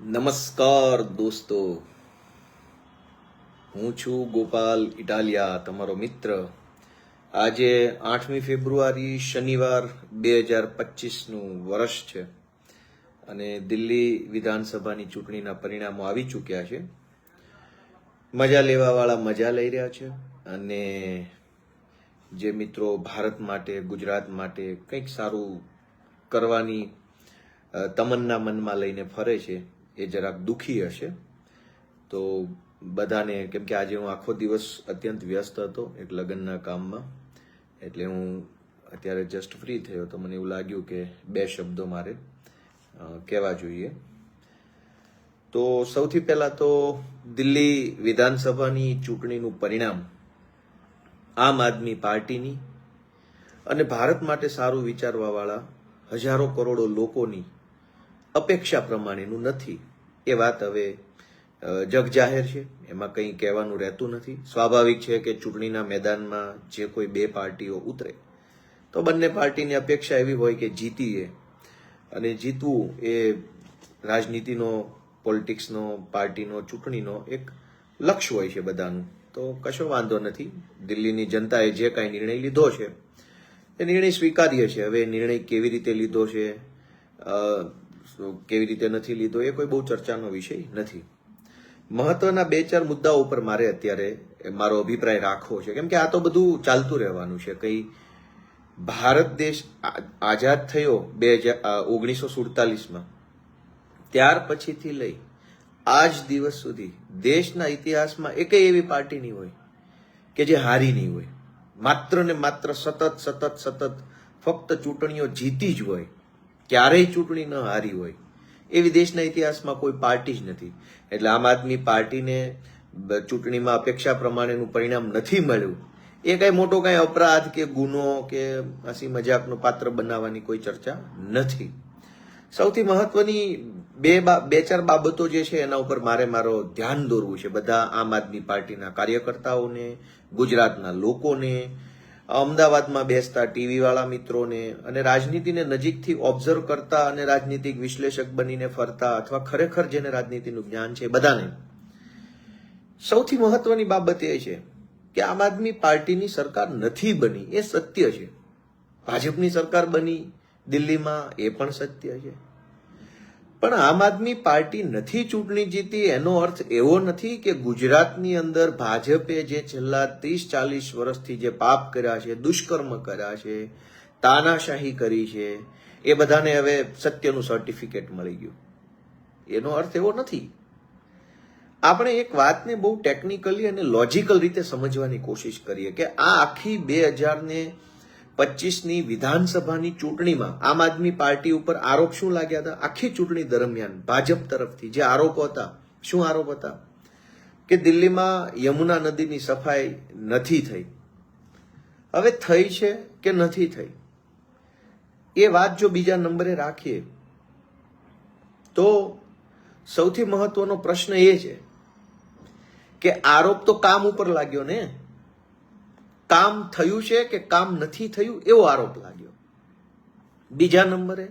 નમસ્કાર દોસ્તો, હું છું ગોપાલ ઇટાલિયા, તમારો મિત્ર. આજે 8મી ફેબ્રુઆરી શનિવાર 2025નું વર્ષ છે અને દિલ્હી વિધાનસભાની ચૂંટણીના પરિણામો આવી ચૂક્યા છે. મજા લેવાવાળા મજા લઈ રહ્યા છે અને જે મિત્રો ભારત માટે, ગુજરાત માટે કંઈક સારું કરવાની તમન્ના મનમાં લઈને ફરે છે એ જરાક દુઃખી હશે. તો બધાને, કેમ કે આજે હું આખો દિવસ અત્યંત વ્યસ્ત હતો એક લગ્નના કામમાં, એટલે હું અત્યારે જસ્ટ ફ્રી થયો તો મને એવું લાગ્યું કે બે શબ્દો મારે કહેવા જોઈએ. તો સૌથી પહેલા તો દિલ્હી વિધાનસભાની ચૂંટણીનું પરિણામ આમ આદમી પાર્ટીની અને ભારત માટે સારું વિચારવાવાળા હજારો કરોડો લોકોની અપેક્ષા પ્રમાણેનું નથી. એ વાત હવે જગજાહેર છે, એમાં કંઈ કહેવાનું રહેતું નથી. સ્વાભાવિક છે કે ચૂંટણીના મેદાનમાં જે કોઈ બે પાર્ટીઓ ઉતરે તો બંને પાર્ટીની અપેક્ષા એવી હોય કે જીતીએ, અને જીતવું એ રાજનીતિનો, પોલિટિક્સનો, પાર્ટીનો, ચૂંટણીનો એક લક્ષ્ય હોય છે બધાનું. તો કશો વાંધો નથી. દિલ્હીની જનતાએ જે કાંઈ નિર્ણય લીધો છે એ નિર્ણય સ્વીકાર્ય છે. હવે નિર્ણય કેવી રીતે લીધો છે, કેવી રીતે નથી લીધો, એ કોઈ બહુ ચર્ચાનો વિષય નથી. મહત્વના બે ચાર મુદ્દાઓ ઉપર મારે અત્યારે મારો અભિપ્રાય રાખવો છે, કેમ કે આ તો બધું ચાલતું રહેવાનું છે. કઈ ભારત દેશ આઝાદ થયો 1947માં, ત્યાર પછીથી લઈ આજ દિવસ સુધી દેશના ઇતિહાસમાં એકેય એવી પાર્ટી નહીં હોય કે જે હારી નહીં હોય. માત્ર ને માત્ર સતત ફક્ત ચૂંટણીઓ જીતી જ હોય, ક્યારેય ચૂંટણી ન હારી હોય એવી દેશના ઇતિહાસમાં કોઈ પાર્ટી જ નથી. એટલે આમ આદમી પાર્ટીને ચૂંટણીમાં અપેક્ષા પ્રમાણેનું પરિણામ નથી મળ્યું એ કઈ મોટો કઈ અપરાધ કે ગુનો કે હસી મજાકનું પાત્ર બનાવવાની કોઈ ચર્ચા નથી. સૌથી મહત્વની બે ચાર બાબતો જે છે એના ઉપર મારો ધ્યાન દોરવું છે. બધા આમ આદમી પાર્ટીના કાર્યકર્તાઓને, ગુજરાતના લોકોને, અમદાવાદમાં બેસતા ટીવી વાળા મિત્રોને અને રાજનીતિને નજીકથી ઓબ્ઝર્વ કરતા અને રાજનીતિક વિશ્લેષક બનીને ફરતા અથવા ખરેખર જેને રાજનીતિનું જ્ઞાન છે બધાને સૌથી મહત્વની બાબત એ છે કે આમ આદમી પાર્ટીની સરકાર નથી બની, એ સત્ય છે. ભાજપની સરકાર બની દિલ્હીમાં, એ પણ સત્ય છે. પણ આમ આદમી પાર્ટી નથી ચૂંટણી જીતી એનો અર્થ એવો નથી કે ગુજરાતની અંદર ભાજપે જે છેલ્લા 30-40 વર્ષથી જે પાપ કર્યા છે, દુષ્કર્મ કર્યા છે, તાનાશાહી કરી છે, એ બધાને હવે સત્યનું સર્ટિફિકેટ મળી ગયું. એનો અર્થ એવો નથી. આપણે એક વાતને બહુ ટેકનિકલી અને લોજિકલ રીતે સમજવાની કોશિશ કરીએ કે આ આખી 2025ની વિધાનસભાની ચૂંટણીમાં આમ આદમી પાર્ટી ઉપર આરોપ શું લાગ્યા હતા? આખી ચૂંટણી દરમિયાન ભાજપ તરફથી જે આરોપો હતા, શું આરોપ હતા? કે દિલ્હીમાં યમુના નદીની સફાઈ નથી થઈ. હવે થઈ છે કે નથી થઈ એ વાત જો બીજા નંબરે રાખીએ તો સૌથી મહત્વનો પ્રશ્ન એ છે કે આરોપ તો કામ ઉપર લાગ્યો ને. કામ થયું છે કે કામ નથી થયું એવો આરોપ લાગ્યો. બીજા નંબરે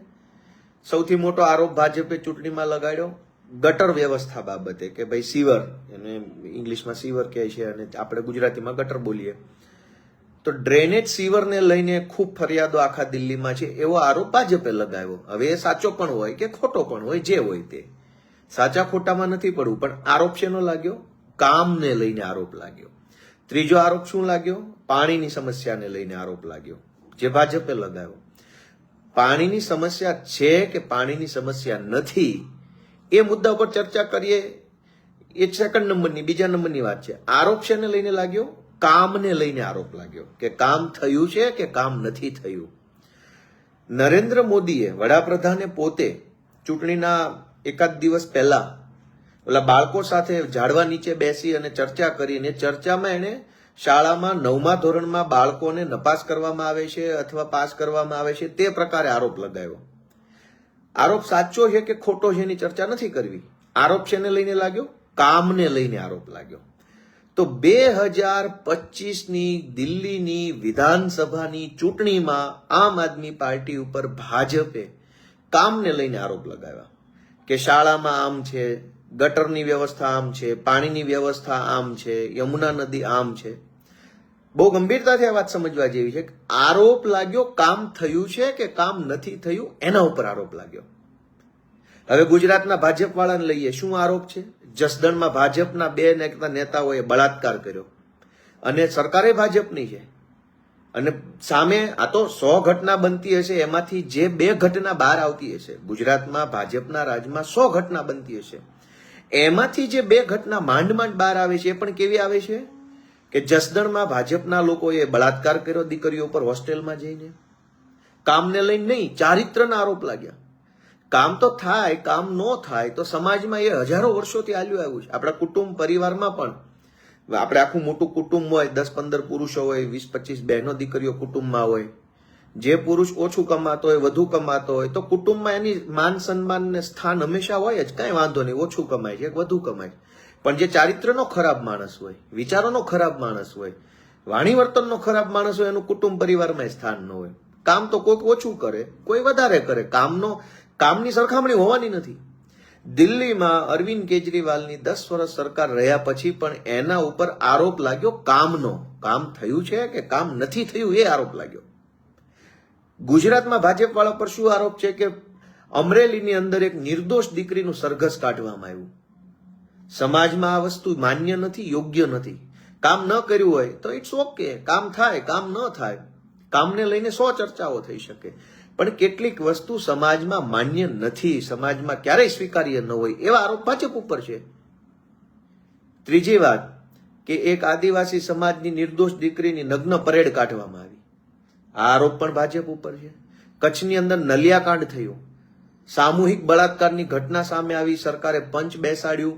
સૌથી મોટો આરોપ ભાજપે ચૂંટણીમાં લગાડ્યો ગટર વ્યવસ્થા બાબતે, કે ભાઈ સીવર, એને ઇંગ્લિશમાં સીવર કહે છે અને આપણે ગુજરાતીમાં ગટર બોલીએ, તો ડ્રેનેજ સીવરને લઈને ખૂબ ફરિયાદો આખા દિલ્હીમાં છે એવો આરોપ ભાજપે લગાવ્યો. હવે એ સાચો પણ હોય કે ખોટો પણ હોય, જે હોય તે, સાચા ખોટામાં નથી પડવું, પણ આરોપ શેનો લાગ્યો? કામને લઈને આરોપ લાગ્યો. ત્રીજો આરોપ શું લાગ્યો? પાણીની સમસ્યાને લઈને આરોપ લાગ્યો, જે ભાજપે લગાવ્યો. પાણીની સમસ્યા છે કે પાણીની સમસ્યા નથી એ મુદ્દા પર ચર્ચા કરીએ, એ સેકન્ડ નંબરની, બીજા નંબરની વાત છે. આરોપ શેને લઈને લાગ્યો? કામને લઈને આરોપ લાગ્યો, કે કામ થયું છે કે કામ નથી થયું. નરેન્દ્ર મોદીએ, વડાપ્રધાને પોતે ચૂંટણીના એકાદ દિવસ પહેલા ઓલા બાળકો સાથે ઝાડવા નીચે બેસી અને ચર્ચા કરીને, ચર્ચામાં એને શાળામાં 9મા ધોરણમાં બાળકોને નપાસ કરવામાં આવે છે અથવા પાસ કરવામાં આવે છે તે પ્રકારે આરોપ લગાવ્યો. આરોપ સાચો છે કે ખોટો છે એની ચર્ચા નથી કરવી. આરોપ શેને લઈને લાગ્યો? કામને લઈને આરોપ લાગ્યો. તો 2025ની દિલ્હીની વિધાનસભાની ચૂંટણીમાં આમ આદમી પાર્ટી ઉપર ભાજપે કામને લઈને આરોપ લગાવ્યા કે શાળામાં આમ છે, ગટરની વ્યવસ્થા આમ છે, પાણીની વ્યવસ્થા આમ છે, યમુના નદી આમ છે. બહુ ગંભીરતાથી આ વાત સમજવા જેવી છે. આરોપ લાગ્યો કામ થયું છે કે કામ નથી થયું એના ઉપર આરોપ લાગ્યો. હવે ગુજરાતના ભાજપ વાળાને લઈએ, શું આરોપ છે? જસદણમાં ભાજપના બે નેતાઓએ બળાત્કાર કર્યો અને સરકારે ભાજપની છે. અને સામે આ તો 100 ઘટના બનતી હશે, એમાંથી જે 2 ઘટના બહાર આવતી હશે, ગુજરાતમાં ભાજપના રાજમાં 100 ઘટના બનતી હશે, એમાંથી જે 2 ઘટના માંડ બહાર આવે છે એ પણ કેવી આવે છે કે જસદણમાં ભાજપના લોકોએ બળાત્કાર કર્યો દીકરીઓ પર હોસ્ટેલમાં જઈને. કામને લઈને નહીં, ચારિત્રના આરોપ લાગ્યા. કામ તો થાય, કામ ન થાય તો સમાજમાં એ હજારો વર્ષોથી ચાલ્યું આવ્યું છે. આપણા કુટુંબ પરિવારમાં પણ આપણે આખું મોટું કુટુંબ હોય, 10-15 પુરુષો હોય, 20-25 બહેનો દીકરીઓ કુટુંબમાં હોય. જે પુરુષ ઓછું કમાતો હોય, વધુ કમાતો હોય, તો કુટુંબમાં એની માન સન્માન ને સ્થાન હંમેશા હોય જ. કઈ વાંધો નહીં, ઓછું કમાય છે, વધુ કમાય છે. પણ જે ચારિત્રનો ખરાબ માણસ હોય, વિચારોનો ખરાબ માણસ હોય, વાણી વર્તનનો ખરાબ માણસ હોય, એનું કુટુંબ પરિવારમાં સ્થાન ન હોય. કામ તો કોઈ ઓછું કરે, કોઈ વધારે કરે. કામની સરખામણી હોવાની નથી. દિલ્હીમાં અરવિંદ કેજરીવાલની 10 વર્ષ સરકાર રહ્યા પછી પણ એના ઉપર આરોપ લાગ્યો કામનો. કામ થયું છે કે કામ નથી થયું એ આરોપ લાગ્યો. ગુજરાતમાં ભાજપ વાળા પર શું આરોપ છે કે અમરેલીની અંદર એક નિર્દોષ દીકરીનું સરઘસ કાઢવામાં આવ્યું. સમાજમાં આ વસ્તુ માન્ય નથી, યોગ્ય નથી. કામ ન કર્યું હોય તો ઇટ્સ ઓકે, કામ થાય, કામ ન થાય, કામને લઈને 100 ચર્ચાઓ થઈ શકે. પણ કેટલીક વસ્તુ સમાજમાં માન્ય નથી, સમાજમાં ક્યારેય સ્વીકાર્ય ન હોય, એવા આરોપ ભાજપ ઉપર છે. ત્રીજી વાત કે એક આદિવાસી સમાજની નિર્દોષ દીકરીની નગ્ન પરેડ કાઢવામાં આવી. આ આરોપ પણ ભાજપ ઉપર છે. કચ્છની અંદર નલિયાકાંડ થયું, સામૂહિક બળાત્કારની ઘટના સામે આવી, સરકારે પંચ બેસાડ્યું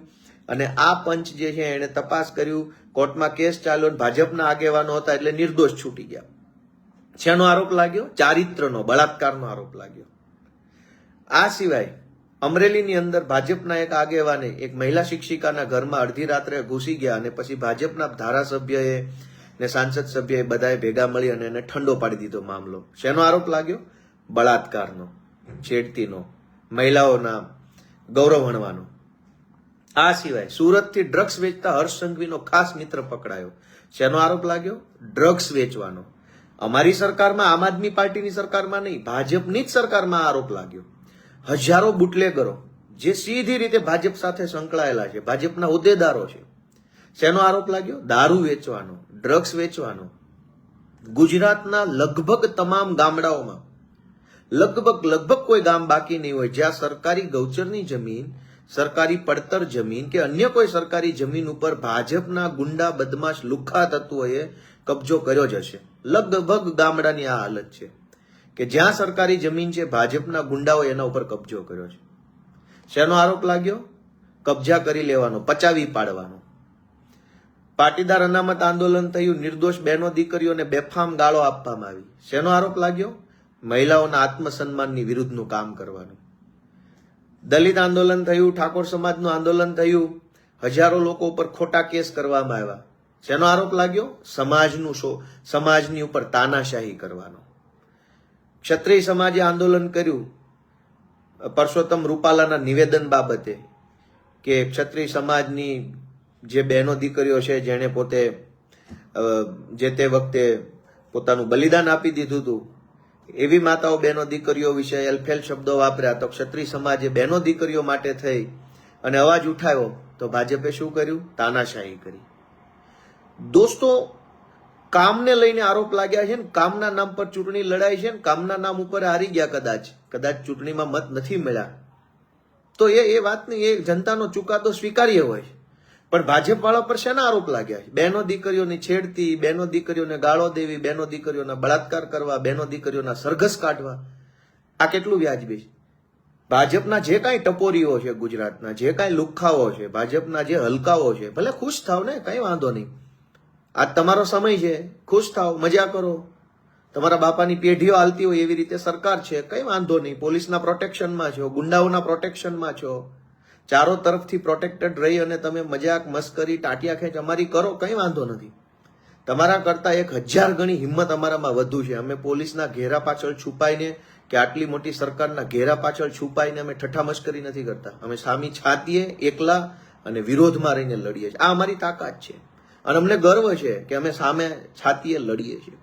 અને આ પંચ જે છે એને તપાસ કર્યું, કોર્ટમાં કેસ ચાલ્યો, ભાજપના આગેવાનો હતા એટલે નિર્દોષ છૂટી ગયા. શેનો આરોપ લાગ્યો? ચારિત્રનો, બળાત્કારનો આરોપ લાગ્યો. આ સિવાય અમરેલીની અંદર ભાજપના એક આગેવાને એક મહિલા શિક્ષિકાના ઘરમાં અડધી રાત્રે ઘૂસી ગયા અને પછી ભાજપના ધારાસભ્યએ ને સાંસદ સભ્યએ બધાએ ભેગા મળી અને એને ઠંડો પાડી દીધો મામલો. શેનો આરોપ લાગ્યો? બળાત્કારનો, છેડતીનો, મહિલાઓના ગૌરવ હણવાનો. આ સિવાય સુરતથી ડ્રગ્સ વેચતા હર્ષ સંઘવીનો ખાસ મિત્ર પકડાયો. શેનો આરોપ લાગ્યો? ડ્રગ્સ વેચવાનો. અમારી સરકારમાં, આમ આદમી પાર્ટીની સરકારમાં નહીં, ભાજપની જ સરકારમાં આરોપ લાગ્યો. હજારો બુટલેગરો જે સીધી રીતે ભાજપ સાથે સંકળાયેલા છે, ભાજપના હોદ્દેદારો છે. શેનો આરોપ લાગ્યો? દારૂ વેચવાનો, ડ્રગ્સ વેચવાનો. ગુજરાતના લગભગ તમામ ગામડાઓમાં લગભગ કોઈ ગામ બાકી નહીં હોય જ્યાં સરકારી ગૌચરની જમીન, સરકારી પડતર જમીન કે અન્ય કોઈ સરકારી જમીન ઉપર ભાજપના ગુંડા, બદમાશ, લુખ્ખા તત્વોએ કબજો કર્યો જ હશે. લગભગ ગામડાની આ હાલત છે કે જ્યાં સરકારી જમીન છે, ભાજપના ગુંડાઓ એના ઉપર કબજો કર્યો છે. શેનો આરોપ લાગ્યો? કબજા કરી લેવાનો, પચાવી પાડવાનો. પાટીદાર અનામત આંદોલન થયું, નિર્દોષ બહેનો દીકરીઓને બેફામ ગાળો આપવામાં આવી. શેનો આરોપ લાગ્યો? મહિલાઓના આત્મસન્માનની વિરુદ્ધનું કામ કરવાનું. દલિત આંદોલન થયું, ઠાકોર સમાજનું આંદોલન થયું, હજારો લોકો ઉપર ખોટા કેસ કરવામાં આવ્યા. શેનો આરોપ લાગ્યો? સમાજની ઉપર તાનાશાહી કરવાનો. ક્ષત્રિય સમાજે આંદોલન કર્યું પરસોત્તમ રૂપાલાના નિવેદન બાબતે કે ક્ષત્રિય સમાજની જે બહેનો દીકરીઓ છે જેણે પોતે જે તે વખતે પોતાનું બલિદાન આપી દીધું હતું, એવી માતાઓ બહેનો દીકરીઓ વિશે એલફેલ શબ્દો વાપર્યા. તો ક્ષત્રિય સમાજે બહેનો દીકરીઓ માટે થઈ અને અવાજ ઉઠાવ્યો તો ભાજપે શું કર્યું? તાનાશાહી કરી. દોસ્તો, કામને લઈને આરોપ લાગ્યા છે ને કામના નામ પર ચૂંટણી લડાઈ છે ને કામના નામ ઉપર હારી ગયા. કદાચ ચૂંટણીમાં મત નથી મળ્યા તો એ વાતની એ જનતાનો ચુકાદો સ્વીકાર્ય હોય. પણ ભાજપ વાળા પર શેના આરોપ લાગ્યા છે? બહેનો દીકરીઓની છેડતી, બહેનો દીકરીઓને ગાળો દેવી, બહેનો દીકરીઓના બળાત્કાર કરવા, બહેનો દીકરીઓના સરઘસ કાઢવા. આ કેટલું વ્યાજબી છે? ભાજપના જે કાંઈ ટપોરીઓ છે, ગુજરાતના જે કાંઈ લુખ્ખાઓ છે, ભાજપના જે હલકાઓ છે, ભલે ખુશ થાવ ને, કઈ વાંધો નહીં. આ તમારો સમય છે, ખુશ થાવ, મજા કરો. તમારા બાપાની પેઢીઓ હાલતી હોય એવી રીતે સરકાર છે, કઈ વાંધો નહીં. પોલીસના પ્રોટેક્શનમાં છો, ગુંડાઓના પ્રોટેક્શનમાં છો, ચારો તરફથી પ્રોટેક્ટેડ રહી અને તમે મજાક, મસ્કરી, ટાટિયા ખેંચ અમારી કરો, કઈ વાંધો નથી. તમારા કરતા 1000 ગણી હિંમત અમારામાં વધુ છે. અમે પોલીસના ઘેરા પાછળ છુપાઈને કે આટલી મોટી સરકારના ઘેરા પાછળ છુપાઈને અમે ઠઠ્ઠા મશ્કરી નથી કરતા. અમે સામી છાતીએ એકલા અને વિરોધમાં રહીને લડીએ છીએ. આ અમારી તાકાત છે અને અમને ગર્વ છે કે અમે સામે છાતીએ લડીએ છીએ.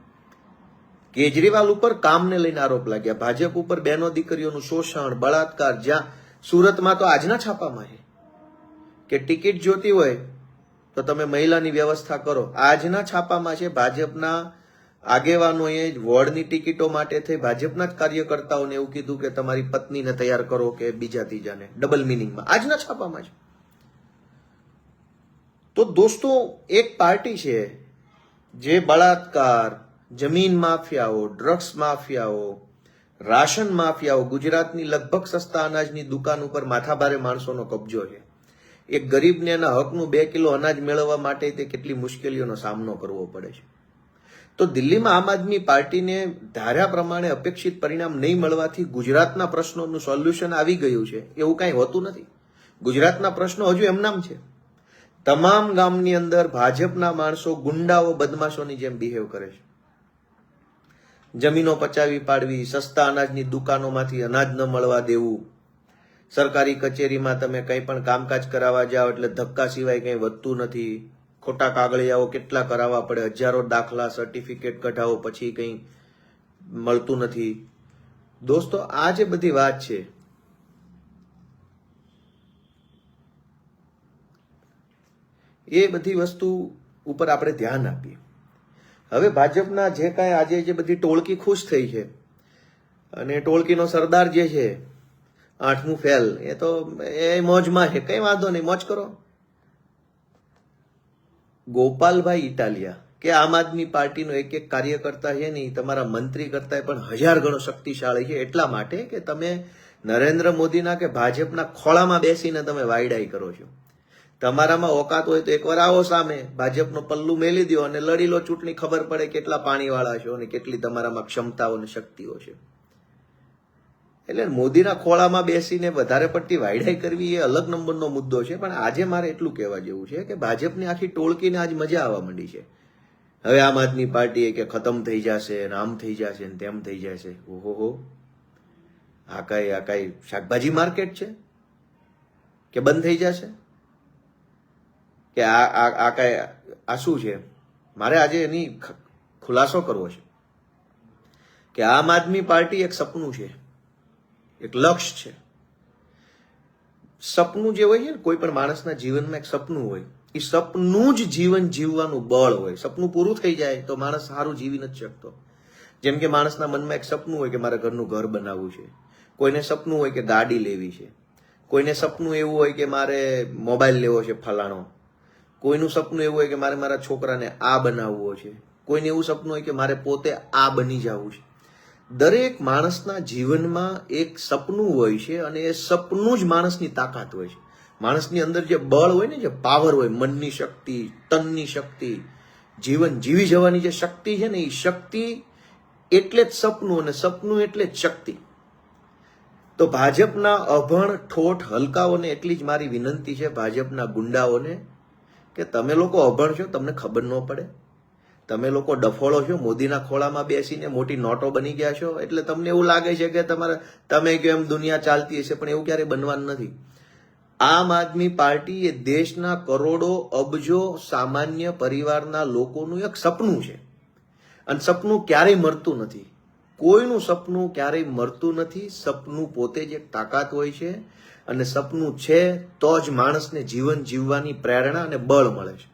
કેજરીવાલ ઉપર કામને લઈને આરોપ લાગ્યા, ભાજપ ઉપર બહેનો દીકરીઓનું શોષણ, બળાત્કાર, જ્યાં સુરતમાં તો આજના છાપામાં છે કે ટિકિટ જોતી હોય તો તમે મહિલાની વ્યવસ્થા કરો. આજના છાપામાં છે ભાજપના આગેવાનોએ વોર્ડની ટિકિટો માટે થઈ ભાજપના જ કાર્યકર્તાઓને એવું કીધું કે તમારી પત્નીને તૈયાર કરો કે બીજા ત્રીજાને, ડબલ મિનિંગમાં આજના છાપામાં છે. તો દોસ્તો, એક પાર્ટી છે જે બળાત્કાર, જમીન માફિયાઓ, ડ્રગ્સ માફિયાઓ, રાશન માફિયાઓ, ગુજરાતની લગભગ સસ્તા અનાજની દુકાન ઉપર માથાભારે માણસોનો કબજો છે. એક ગરીબને એના હકનું 2 કિલો અનાજ મેળવવા માટે તે કેટલી મુશ્કેલીઓનો સામનો કરવો પડે છે. તો દિલ્હીમાં આમ આદમી પાર્ટીને ધાર્યા પ્રમાણે અપેક્ષિત પરિણામ નહીં મળવાથી ગુજરાતના પ્રશ્નોનું સોલ્યુશન આવી ગયું છે એવું કાંઈ હોતું નથી. ગુજરાતના પ્રશ્નો હજુ એમનામ છે. તમામ ગામની અંદર ભાજપના માણસો ગુંડાઓ, બદમાશોની જેમ બિહેવ કરે છે. જમીનો પચાવી પાડવી, સસ્તા અનાજની દુકાનોમાંથી અનાજ ન મળવા દેવું, સરકારી કચેરીમાં તમે કંઈ પણ કામકાજ કરાવવા જાઓ એટલે ધક્કા સિવાય કંઈ વધતું નથી, ખોટા કાગળિયાઓ કેટલા કરાવવા પડે, હજારો દાખલા, સર્ટિફિકેટ કઢાવો પછી કંઈ મળતું નથી. દોસ્તો, આ જે બધી વાત છે એ બધી વસ્તુ ઉપર આપણે ધ્યાન આપીએ. હવે ભાજપના જે કાંઈ આજે જે બધી ટોળકી ખુશ થઈ છે અને ટોળકીનો સરદાર જે છે 8મું ફેલ, એ તો એ મોજમાં છે, કઈ વાંધો નહીં, મોજ કરો. ગોપાલભાઈ ઇટાલિયા કે આમ આદમી પાર્ટીનો એક કાર્યકર્તા છે નહીં, તમારા મંત્રી કરતા પણ 1000 ગણો શક્તિશાળી છે. એટલા માટે કે તમે નરેન્દ્ર મોદીના કે ભાજપના ખોળામાં બેસીને તમે વાયડાઈ કરો છો. તમારામાં ઓકાત હોય તો એકવાર આવો સામે, ભાજપનો પલ્લુ મેલી દો અને લડી લો ચૂંટણી, ખબર પડે કેટલા પાણીવાળા છો અને કેટલી તમારામાં ક્ષમતાઓ અને શક્તિઓ છે. એટલે મોદીના ખોળામાં બેસીને વધારે પડતી વાયડાઈ કરવી એ અલગ નંબરનો મુદ્દો છે. પણ આજે મારે એટલું કહેવા જેવું છે કે ભાજપની આખી ટોળકીને આજ મજા આવવા માંડી છે. હવે આમ આદમી પાર્ટી કે ખતમ થઈ જશે ને આમ થઈ જશે ને તેમ થઈ જશે. ઓહો, આ કઈ શાકભાજી માર્કેટ છે કે બંધ થઈ જશે કે આ શું છે? મારે આજે એની ખુલાસો કરવો છે કે આમ આદમી પાર્ટી એક સપનું છે, એક લક્ષ્ય છે. સપનું જે હોય છે ને, કોઈ પણ માણસના જીવનમાં એક સપનું હોય, એ સપનું જ જીવન જીવવાનું બળ હોય. સપનું પૂરું થઈ જાય તો માણસ સારું જીવી નથી શકતો. જેમ કે માણસના મનમાં એક સપનું હોય કે મારે ઘરનું ઘર બનાવવું છે, કોઈને સપનું હોય કે ગાડી લેવી છે, કોઈને સપનું એવું હોય કે મારે મોબાઈલ લેવો છે ફલાણો, કોઈનું સપનું એવું હોય કે મારે મારા છોકરાને આ બનાવવો છે, કોઈને એવું સપનું હોય કે મારે પોતે આ બની જવું છે. દરેક માણસના જીવનમાં એક સપનું હોય છે અને એ સપનું જ માણસની તાકાત હોય છે. માણસની અંદર જે બળ હોય ને, જે પાવર હોય, મનની શક્તિ, તનની શક્તિ, જીવન જીવી જવાની જે શક્તિ છે ને, એ શક્તિ એટલે જ સપનું અને સપનું એટલે જ શક્તિ. તો ભાજપના અભણ ઠોઠ હલકાઓને એટલી જ મારી વિનંતી છે, ભાજપના ગુંડાઓને, કે તમે લોકો અભણ છો, તમને ખબર ન પડે, તમે લોકો ડફોળો છો, મોદીના ખોળામાં બેસીને મોટી નોટો બની ગયા છો, એટલે તમને એવું લાગે છે કે તમે કહો એમ દુનિયા ચાલતી હશે, પણ એવું ક્યારેય બનવાનું નથી. આમ આદમી પાર્ટી એ દેશના કરોડો અબજો સામાન્ય પરિવારના લોકોનું એક સપનું છે અને સપનું ક્યારેય મરતું નથી. કોઈનું સપનું ક્યારેય મરતું નથી. સપનું પોતે જ એક તાકાત હોય છે અને સપનું છે તો જ માણસને જીવન જીવવાની પ્રેરણા અને બળ મળે છે.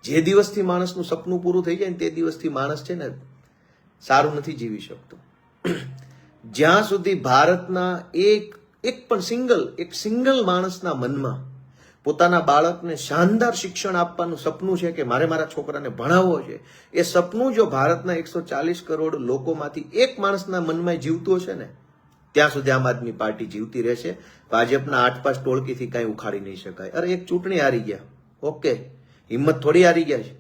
જે દિવસથી માણસનું સપનું પૂરું થઈ જાય ને તે દિવસથી માણસ છે ને સારું નથી જીવી શકતો. જ્યાં સુધી ભારતના એક સિંગલ માણસના મનમાં પોતાના બાળકને શાનદાર શિક્ષણ આપવાનું સપનું છે કે મારે મારા છોકરાને ભણાવવો છે, એ સપનું જો ભારતના 140 કરોડ લોકોમાંથી એક માણસના મનમાં જીવતું હશે ને, ત્યાં સુધી આમ આદમી પાર્ટી જીવતી રહેશે. ભાજપના 8-5 ટોળકીથી કાંઈ ઉખાડી નહીં શકાય. અરે એક ચૂંટણી હારી ગયા, ઓકે, હિંમત થોડી હારી ગયા છે,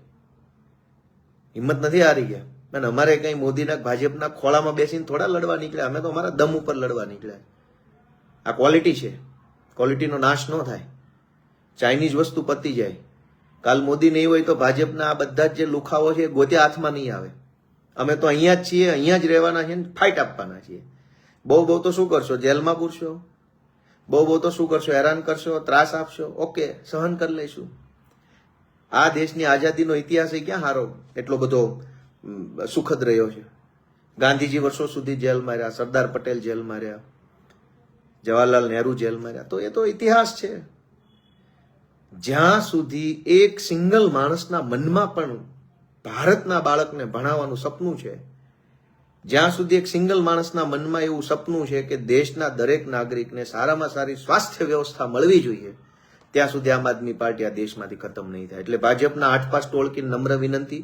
હિંમત નથી હારી ગયા. અને અમારે કઈ મોદીના ભાજપના ખોળામાં બેસીને થોડા લડવા નીકળ્યા, અમે તો અમારા દમ ઉપર લડવા નીકળ્યા. આ ક્વોલિટી છે, ક્વોલિટીનો નાશ ન થાય. ચાઇનીઝ વસ્તુ પતી જાય, કાલ મોદી નહીં હોય તો ભાજપના આ બધા જ જે લુખાઓ છે એ ગોત્યા હાથમાં નહીં આવે. અમે તો અહીંયા જ છીએ, અહીંયા જ રહેવાના છે, ફાઇટ આપવાના છીએ. બહુ તો શું કરશો? જેલમાં પૂરશો? બહુ તો શું કરશો? હેરાન કરશો, ત્રાસ આપશો? ઓકે, સહન કરી લઈશું. આ દેશની આઝાદીનો ઇતિહાસ ક્યાં હારો એટલો બધો સુખદ રહ્યો છે. ગાંધીજી વર્ષો સુધી જેલ માર્યા, સરદાર પટેલ જેલ માર્યા, જવાહરલાલ નહેરુ જેલ માર્યા. તો એ તો ઇતિહાસ છે. જ્યાં સુધી એક સિંગલ માણસના મનમાં પણ ભારતના બાળકને ભણાવવાનું સપનું છે, જ્યાં સુધી એક સિંગલ માણસના મનમાં એવું સપનું છે કે દેશના દરેક નાગરિકને સારામાં સારી સ્વાસ્થ્ય વ્યવસ્થા મળવી જોઈએ, ત્યાં સુધી આમ આદમી પાર્ટી આ દેશમાંથી ખતમ નહીં થાય. એટલે ભાજપના 8 પાસ ટોળકીને નમ્ર વિનંતી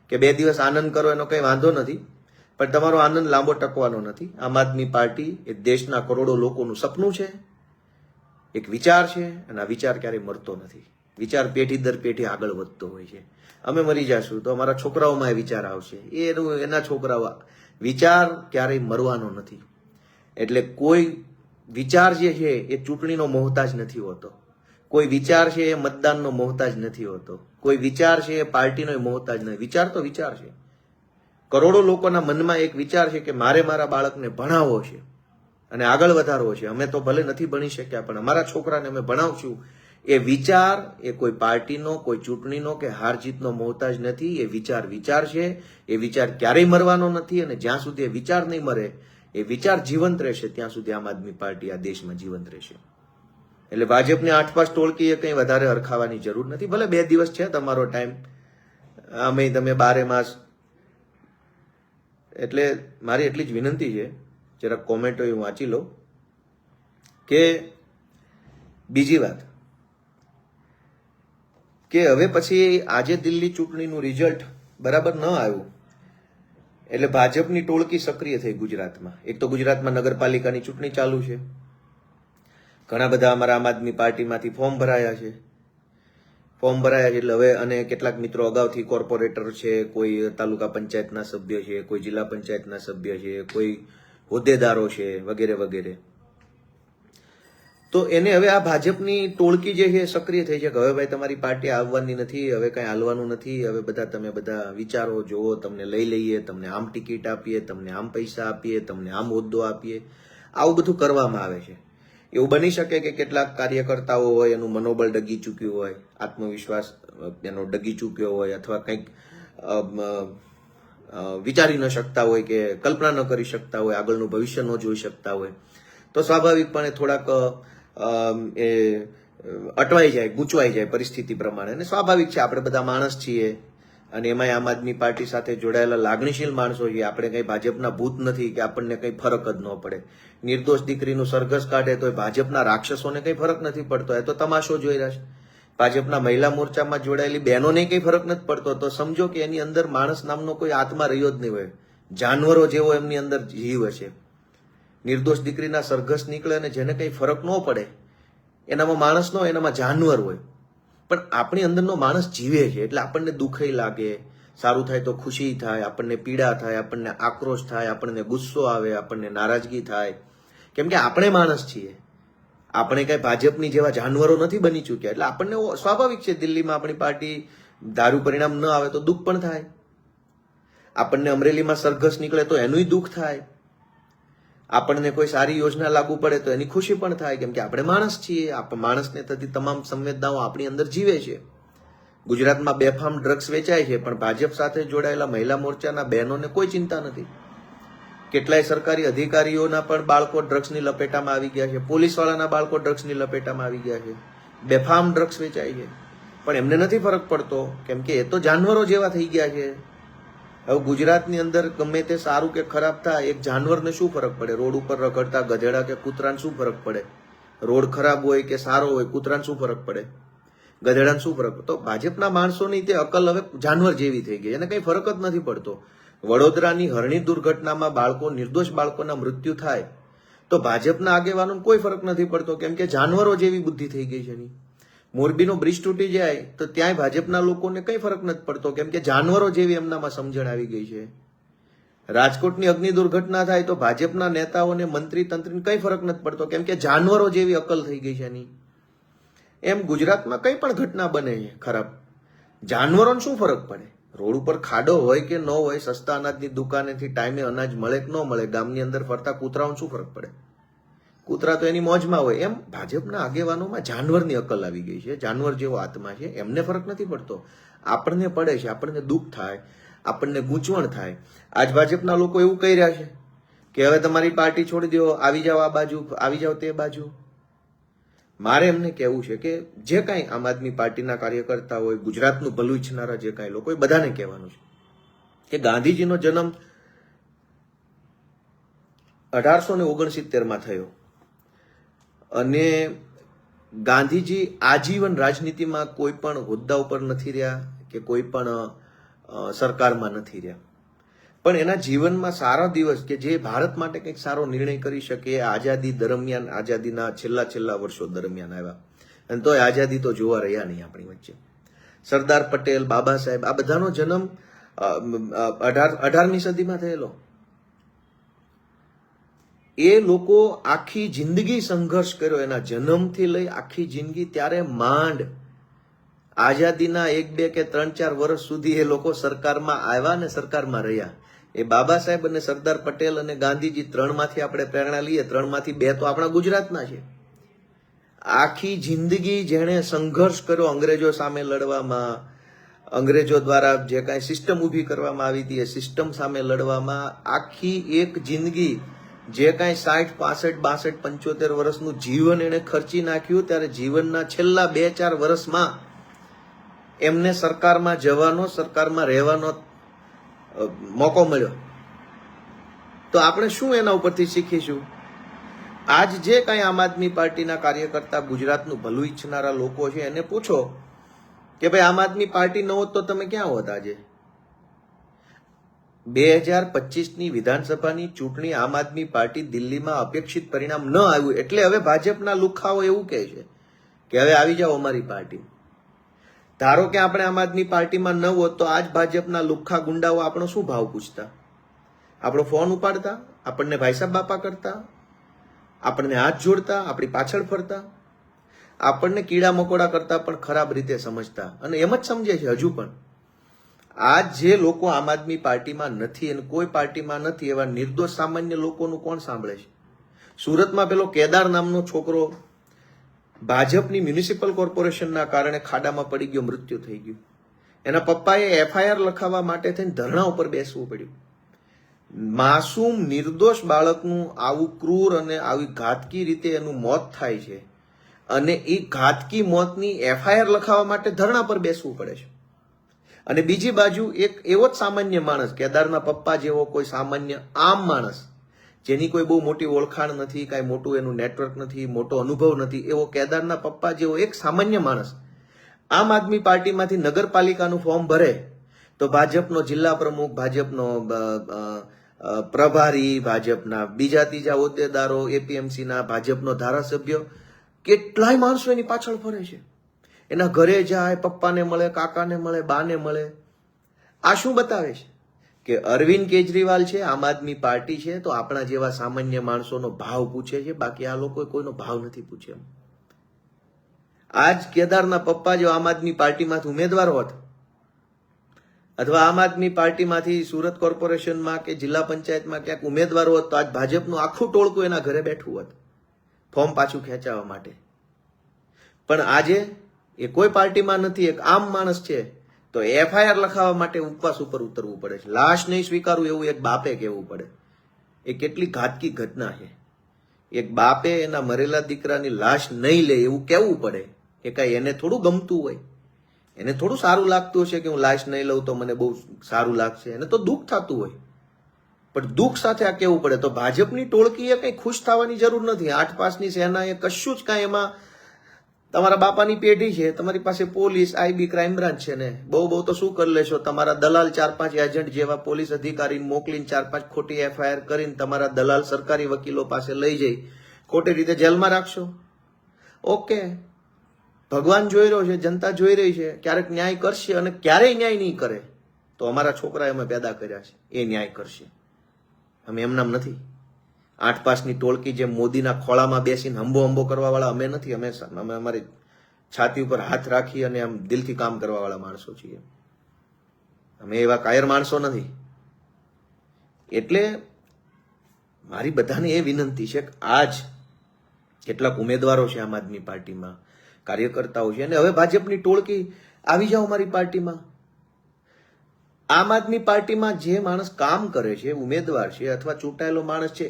કે 2 દિવસ આનંદ કરો, એનો કંઈ વાંધો નથી, પણ તમારો આનંદ લાંબો ટકવાનો નથી. આમ આદમી પાર્ટી એ દેશના કરોડો લોકોનું સપનું છે, એક વિચાર છે, અને આ વિચાર ક્યારેય મરતો નથી. વિચાર પેઢી દર પેઢી આગળ વધતો હોય છે. અમે મરી જશું તો અમારા છોકરાઓમાં એ વિચાર આવશે, એના છોકરાઓ. વિચાર ક્યારેય મરવાનો નથી. એટલે કોઈ વિચાર જે છે એ ચૂંટણીનો મોહતાજ નથી હોતો, કોઈ વિચાર છે એ મતદાનનો મોહતાજ નથી હોતો, કોઈ વિચાર છે એ પાર્ટીનો મોહતાજ નથી. વિચાર તો વિચાર છે. કરોડો લોકોના મનમાં એક વિચાર છે કે મારે મારા બાળકને ભણાવવો છે અને આગળ વધારવો છે. અમે તો ભલે નથી ભણી શક્યા, પણ અમારા છોકરાને અમે ભણાવશું. એ વિચાર એ કોઈ પાર્ટીનો, કોઈ ચૂંટણીનો કે હાર જીતનો મોહતાજ નથી. એ વિચાર છે. એ વિચાર ક્યારેય મરવાનો નથી, અને જ્યાં સુધી એ વિચાર નહીં મરે, એ વિચાર જીવંત રહેશે, ત્યાં સુધી આમ આદમી પાર્ટી આ દેશમાં જીવંત રહેશે. એટલે ભાજપને 8 પાસ ટોળકીએ કંઈ વધારે હરખાવાની જરૂર નથી. ભલે 2 દિવસ છે તમારો ટાઈમ, અમે તમે 12 માસ. એટલે મારી એટલી જ વિનંતી છે, જરાક કોમેન્ટો હું વાંચી લઉં. કે બીજી વાત કે હવે પછી આજે દિલ્હી ચૂંટણીનું રિઝલ્ટ બરાબર ન આવ્યું એટલે ભાજપની ટોળકી સક્રિય થઈ ગુજરાતમાં. એક તો ગુજરાતમાં નગરપાલિકાની ચૂંટણી ચાલુ છે, ઘણા બધા અમારા આમ આદમી પાર્ટીમાંથી ફોર્મ ભરાયા છે. એટલે હવે, અને કેટલાક મિત્રો અગાઉથી કોર્પોરેટર છે, કોઈ તાલુકા પંચાયતના સભ્ય છે, કોઈ જિલ્લા પંચાયતના સભ્ય છે, કોઈ હોદ્દેદારો છે, વગેરે વગેરે. તો એને હવે આ ભાજપની ટોળકી જે છે સક્રિય થઈ છે કે હવે ભાઈ તમારી પાર્ટી આવવાની નથી, હવે કઈ હાલવાનું નથી, હવે તમે બધા વિચારો જોવો, તમને લઈ લઈએ, તમને આમ ટિકિટ આપીએ, તમને આમ પૈસા આપીએ, તમને આમ હોદ્દો આપીએ. આવું બધું કરવામાં આવે છે. એવું બની શકે કે કેટલાક કાર્યકર્તાઓ હોય એનું મનોબળ ડગી ચૂક્યું હોય, આત્મવિશ્વાસ એનો ડગી ચૂક્યો હોય, અથવા કંઈક વિચારી ન શકતા હોય કે કલ્પના ન કરી શકતા હોય, આગળનું ભવિષ્ય ન જોઈ શકતા હોય, તો સ્વાભાવિકપણે થોડાક એ અટવાઈ જાય, ગૂંચવાઈ જાય પરિસ્થિતિ પ્રમાણે. અને સ્વાભાવિક છે, આપણે બધા માણસ છીએ, અને એમાંય આમ આદમી પાર્ટી સાથે જોડાયેલા લાગણીશીલ માણસો છીએ. આપણે કઈ ભાજપના ભૂત નથી કે આપણને કઈ ફરક જ ન પડે. નિર્દોષ દીકરીનું સરઘસ કાઢે તો ભાજપના રાક્ષસોને કઈ ફરક નથી પડતો, એ તો તમાશો જોઈ રહ્યા છે. ભાજપના મહિલા મોરચામાં જોડાયેલી બહેનોને કઈ ફરક નથી પડતો, તો સમજો કે એની અંદર માણસ નામનો કોઈ આત્મા રહ્યો જ નહીં હોય, જાનવરો જેવો એમની અંદર જીવ હશે. નિર્દોષ દીકરીના સરઘસ નીકળે અને જેને કઈ ફરક ન પડે, એનામાં માણસ ન હોય, એનામાં જાનવર હોય. પણ આપણી અંદરનો માણસ જીવે છે, એટલે આપણને દુઃખય લાગે, સારું થાય તો ખુશી થાય, આપણને પીડા થાય, આપણને આક્રોશ થાય, આપણને ગુસ્સો આવે, આપણને નારાજગી થાય, કેમ કે આપણે માણસ છીએ. આપણે કઈ ભાજપની જેવા જાનવરો નથી બની ચૂક્યા. એટલે આપણને સ્વાભાવિક છે, દિલ્હીમાં આપણી પાર્ટી ધારું પરિણામ ન આવે તો દુઃખ પણ થાય. આપણને અમરેલીમાં સરઘસ નીકળે તો એનુંય દુઃખ થાય. આપણને કોઈ સારી યોજના લાગુ પડે તો એની ખુશી પણ થાય, કેમ કે આપણે માણસ છીએ. માણસને થતી તમામ સંવેદનાઓ આપણી અંદર જીવે છે. ગુજરાતમાં બેફામ ડ્રગ્સ વેચાય છે, પણ ભાજપ સાથે જોડાયેલા મહિલા મોરચાના બહેનોને કોઈ ચિંતા નથી. કેટલાય સરકારી અધિકારીઓના પણ બાળકો ડ્રગ્સની લપેટામાં આવી ગયા છે, પોલીસવાળાના બાળકો ડ્રગ્સની લપેટામાં આવી ગયા છે, બેફામ ડ્રગ્સ વેચાય છે, પણ એમને નથી ફરક પડતો, કેમ કે એ તો જાનવરો જેવા થઈ ગયા છે. હવે ગુજરાતની અંદર ગમે તે સારું કે ખરાબ થાય, એક જાનવરને શું ફરક પડે? રોડ ઉપર રખડતા ગધેડા કે કૂતરાને શું ફરક પડે? રોડ ખરાબ હોય કે સારો હોય, કૂતરાને શું ફરક પડે? ગધેડાને શું ફરક? તો ભાજપના માણસોની તે અકલ હવે જાનવર જેવી થઈ ગઈ, એને કઈ ફરક જ નથી પડતો. વડોદરાની હરણી દુર્ઘટનામાં બાળકો, નિર્દોષ બાળકોના મૃત્યુ થાય તો ભાજપના આગેવાનોને કોઈ ફરક નથી પડતો, કેમ કે જાનવરો જેવી બુદ્ધિ થઈ ગઈ છે એની. મોરબીનો બ્રિજ તૂટી જાય તો ત્યાંય ભાજપના લોકોને કઈ ફરક નથી પડતો, કેમ કે જાનવરો જેવી એમનામાં સમજણ આવી ગઈ છે. રાજકોટની અગ્નિ દુર્ઘટના થાય તો ભાજપના નેતાઓને, મંત્રી તંત્રીને કઈ ફરક નથી પડતો, કેમ કે જાનવરો જેવી અકલ થઈ ગઈ છે એની. એમ ગુજરાતમાં કઈ પણ ઘટના બને છે ખરાબ જાનવરોને શું ફરક પડે? રોડ ઉપર ખાડો હોય કે ન હોય, સસ્તા અનાજની દુકાનેથી ટાઈમે અનાજ મળે કે ન મળે, ગામની અંદર ફરતા કૂતરાઓને શું ફરક પડે? કૂતરા તો એની મોજમાં હોય. એમ ભાજપના આગેવાનોમાં જાનવરની અકલ આવી ગઈ છે, જાનવર જેવો આત્મા છે. એમને ફરક નથી પડતો, આપણને પડે છે. આપણને દુઃખ થાય, આપણને ગૂંચવણ થાય. આજ ભાજપના લોકો એવું કહી રહ્યા છે કે હવે તમારી પાર્ટી છોડી દો, આવી જાઓ આ બાજુ, આવી જાઓ તે બાજુ. મારે એમને કહેવું છે કે જે કાંઈ આમ આદમી પાર્ટીના કાર્યકર્તા હોય, ગુજરાતનું ભલું ઈચ્છનારા જે કાંઈ લોકો હોય, બધાને કહેવાનું છે કે ગાંધીજીનો જન્મ 1869માં થયો અને ગાંધીજી આજીવન રાજનીતિમાં કોઈ પણ હોદ્દા ઉપર નથી રહ્યા કે કોઈ પણ સરકારમાં નથી રહ્યા, પણ એના જીવનમાં સારા દિવસ કે જે ભારત માટે કંઈક સારો નિર્ણય કરી શકે, આઝાદી દરમિયાન, આઝાદીના છેલ્લા વર્ષો દરમિયાન આવ્યા. અને તોય આઝાદી તો જોવા રહ્યા નહીં આપણી વચ્ચે. સરદાર પટેલ, બાબા સાહેબ, આ બધાનો જન્મ 18મી સદીમાં થયેલો. એ લોકો આખી જિંદગી સંઘર્ષ કર્યો, એના જન્મથી લઈ આખી જિંદગી. ત્યારે માંડ આઝાદીના 1, 2 કે 3, 4 વર્ષ સુધી એ લોકો સરકારમાં આવ્યા ને સરકારમાં રહ્યા. એ બાબા સાહેબ અને સરદાર પટેલ અને ગાંધીજી ત્રણમાંથી આપણે પ્રેરણા લઈએ, ત્રણમાંથી 2 તો આપણા ગુજરાતના છે. આખી જિંદગી જેણે સંઘર્ષ કર્યો અંગ્રેજો સામે લડવામાં, અંગ્રેજો દ્વારા જે કાંઈ સિસ્ટમ ઊભી કરવામાં આવી હતી એ સિસ્ટમ સામે લડવામાં, આખી એક જિંદગી જે કાંઈ 60, 65, 62, 75 વર્ષનું જીવન એને ખર્ચી નાખ્યું. ત્યારે જીવનના છેલ્લા 2-4 વર્ષમાં એમને સરકારમાં જવાનો, સરકારમાં રહેવાનો મોકો મળ્યો. તો આપણે શું એના ઉપરથી શીખીશું? આજ જે કાંઈ આમ આદમી પાર્ટીના કાર્યકર્તા, ગુજરાતનું ભલું ઈચ્છનારા લોકો છે, એને પૂછો કે ભાઈ આમ આદમી પાર્ટી ન હોત તો તમે ક્યાં હોત આજે? 2025ની વિધાનસભાની ચૂંટણી આમ આદમી પાર્ટી દિલ્હીમાં અપેક્ષિત પરિણામ ન આવ્યું એટલે હવે ભાજપના લુખાઓ એવું કહે છે કે હવે આવી જાઓ અમારી પાર્ટી. ધારો કે આપણે આમ આદમી પાર્ટીમાં ન હોત તો આજ ભાજપના લુખ્ખા ગુંડાઓ આપણો શું ભાવ પૂછતા? આપણો ફોન ઉપાડતા, આપણને ભાઈ સાહેબ બાપા કરતા, આપણને હાથ જોડતા, આપણી પાછળ ફરતા, આપણને કીડા મકોડા કરતા પણ ખરાબ રીતે સમજતા, અને એમ જ સમજે છે હજુ પણ. આજ જે લોકો આમ આદમી પાર્ટીમાં નથી અને કોઈ પાર્ટીમાં નથી, એવા નિર્દોષ સામાન્ય લોકોનું કોણ સાંભળે છે? સુરતમાં પેલો કેદાર નામનો છોકરો ભાજપની મ્યુનિસિપલ કોર્પોરેશનના કારણે ખાડામાં પડી ગયો, મૃત્યુ થઈ ગયું. એના પપ્પાએ FIR લખાવવા માટે થઈને ધરણા ઉપર બેસવું પડ્યું. માસૂમ નિર્દોષ બાળકનું આવું ક્રૂર અને આવી ઘાતકી રીતે એનું મોત થાય છે અને એ ઘાતકી મોતની FIR લખાવવા માટે ધરણા પર બેસવું પડે છે. અને બીજી બાજુ એક એવો જ સામાન્ય માણસ, કેદારના પપ્પા જેવો કોઈ સામાન્ય આમ માણસ, જેની કોઈ બહુ મોટી ઓળખાણ નથી, કાંઈ મોટું એનું નેટવર્ક નથી, મોટો અનુભવ નથી, એવો કેદારના પપ્પા જેવો એક સામાન્ય માણસ આમ આદમી પાર્ટીમાંથી નગરપાલિકાનું ફોર્મ ભરે તો ભાજપનો જિલ્લા પ્રમુખ, ભાજપનો પ્રભારી, ભાજપના બીજા ત્રીજા હોદ્દેદારો, APMCના ભાજપનો ધારાસભ્ય, કેટલાય માણસો એની પાછળ ફરે છે. એના ઘરે જાય, પપ્પાને મળે, કાકાને મળે, બાને મળે. આ શું બતાવે છે? કે અરવિંદ કેજરીવાલ છે, આમ આદમી પાર્ટી છે, તો આપણા જેવા સામાન્ય માણસોનો ભાવ પૂછે છે, બાકી આ લોકો કોઈનો ભાવ નથી પૂછ્યો. આજ કેદારના પપ્પા જો આમ આદમી પાર્ટીમાંથી ઉમેદવાર હોત અથવા આમ આદમી પાર્ટીમાંથી સુરત કોર્પોરેશનમાં કે જિલ્લા પંચાયતમાં ક્યાંક ઉમેદવાર હોત તો આજ ભાજપનું આખું ટોળકું એના ઘરે બેઠું હોત ફોર્મ પાછું ખેંચાવવા માટે. પણ આજે એ કોઈ પાર્ટીમાં નથી, એક આમ માણસ છે, તો FIR લખાવવા માટે ઉપવાસ ઉપર ઉતરવું પડે છે. લાશ નહીં સ્વીકારવું એવું એક બાપે કહેવું પડે. એ કેટલી ઘાતકી ઘટના છે. એક બાપે એના મરેલા દીકરાની લાશ નહીં લે એવું કહેવું પડે. એ કાંઈ એને થોડું ગમતું હોય, એને થોડું સારું લાગતું હશે કે હું લાશ નહીં લઉં તો મને બહુ સારું લાગશે, એને તો દુઃખ થતું હોય, પણ દુઃખ સાથે આ કહેવું પડે. તો ભાજપની ટોળકીએ કંઈ ખુશ થવાની જરૂર નથી. 8 પાસની સેનાએ કશું જ કાંઈ એમાં, તમારા બાપાની પેઢી છે, તમારી પાસે પોલીસ, IB, ક્રાઇમ બ્રાન્ચ છે ને, બહુ તો શું કરી લેશો? તમારા દલાલ 4-5 એજન્ટ જેવા પોલીસ અધિકારીને મોકલીને 4-5 ખોટી FIR કરીને તમારા દલાલ સરકારી વકીલો પાસે લઈ જઈ ખોટી રીતે જેલમાં રાખશો. ઓકે, ભગવાન જોઈ રહ્યો છે, જનતા જોઈ રહી છે, ક્યારેક ન્યાય કરશે અને ક્યારેય ન્યાય નહીં કરે તો અમારા છોકરાએ અમે પેદા કર્યા છે, એ ન્યાય કરશે. અમે એમનામ નથી. 8 પાસની ટોળકી જેમ મોદીના ખોળામાં બેસીને હંબો કરવા વાળા અમે નથી. અમે અમારી છાતી ઉપર હાથ રાખી અને આમ દિલથી કામ કરવા વાળા માણસો છીએ. અમે એવા કાયર માણસો નથી. એટલે મારી બધાને એ વિનંતી છે કે આજ કેટલાક ઉમેદવારો છે આમ આદમી પાર્ટીમાં, કાર્યકર્તાઓ છે, અને હવે ભાજપની ટોળકી આવી જાઓ મારી પાર્ટીમાં. આમ આદમી પાર્ટીમાં જે માણસ કામ કરે છે, ઉમેદવાર છે અથવા ચૂંટાયેલો માણસ છે,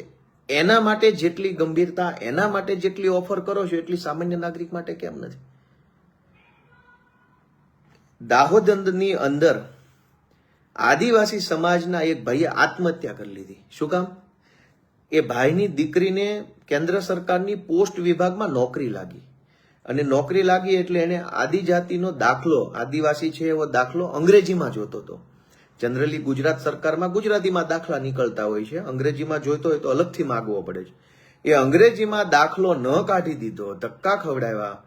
એના માટે જેટલી ગંભીરતા, એના માટે જેટલી ઓફર કરો છો એટલી સામાન્ય નાગરિક માટે કેમ નથી? દાહોદની અંદર આદિવાસી સમાજના એક ભાઈએ આત્મહત્યા કરી લીધી. શું કામ? એ ભાઈની દીકરીને કેન્દ્ર સરકારની પોસ્ટ વિભાગમાં નોકરી લાગી, અને નોકરી લાગી એટલે એને આદિજાતિનો દાખલો, આદિવાસી છે એવો દાખલો અંગ્રેજીમાં જોતો હતો. જનરલી ગુજરાત સરકારમાં ગુજરાતીમાં દાખલા નીકળતા હોય છે, અંગ્રેજીમાં જોઈતો હોય તો અલગથી માગવો પડે છે. એ અંગ્રેજીમાં દાખલો ન કાઢી દીધો, ધક્કા ખવડાવ્યા.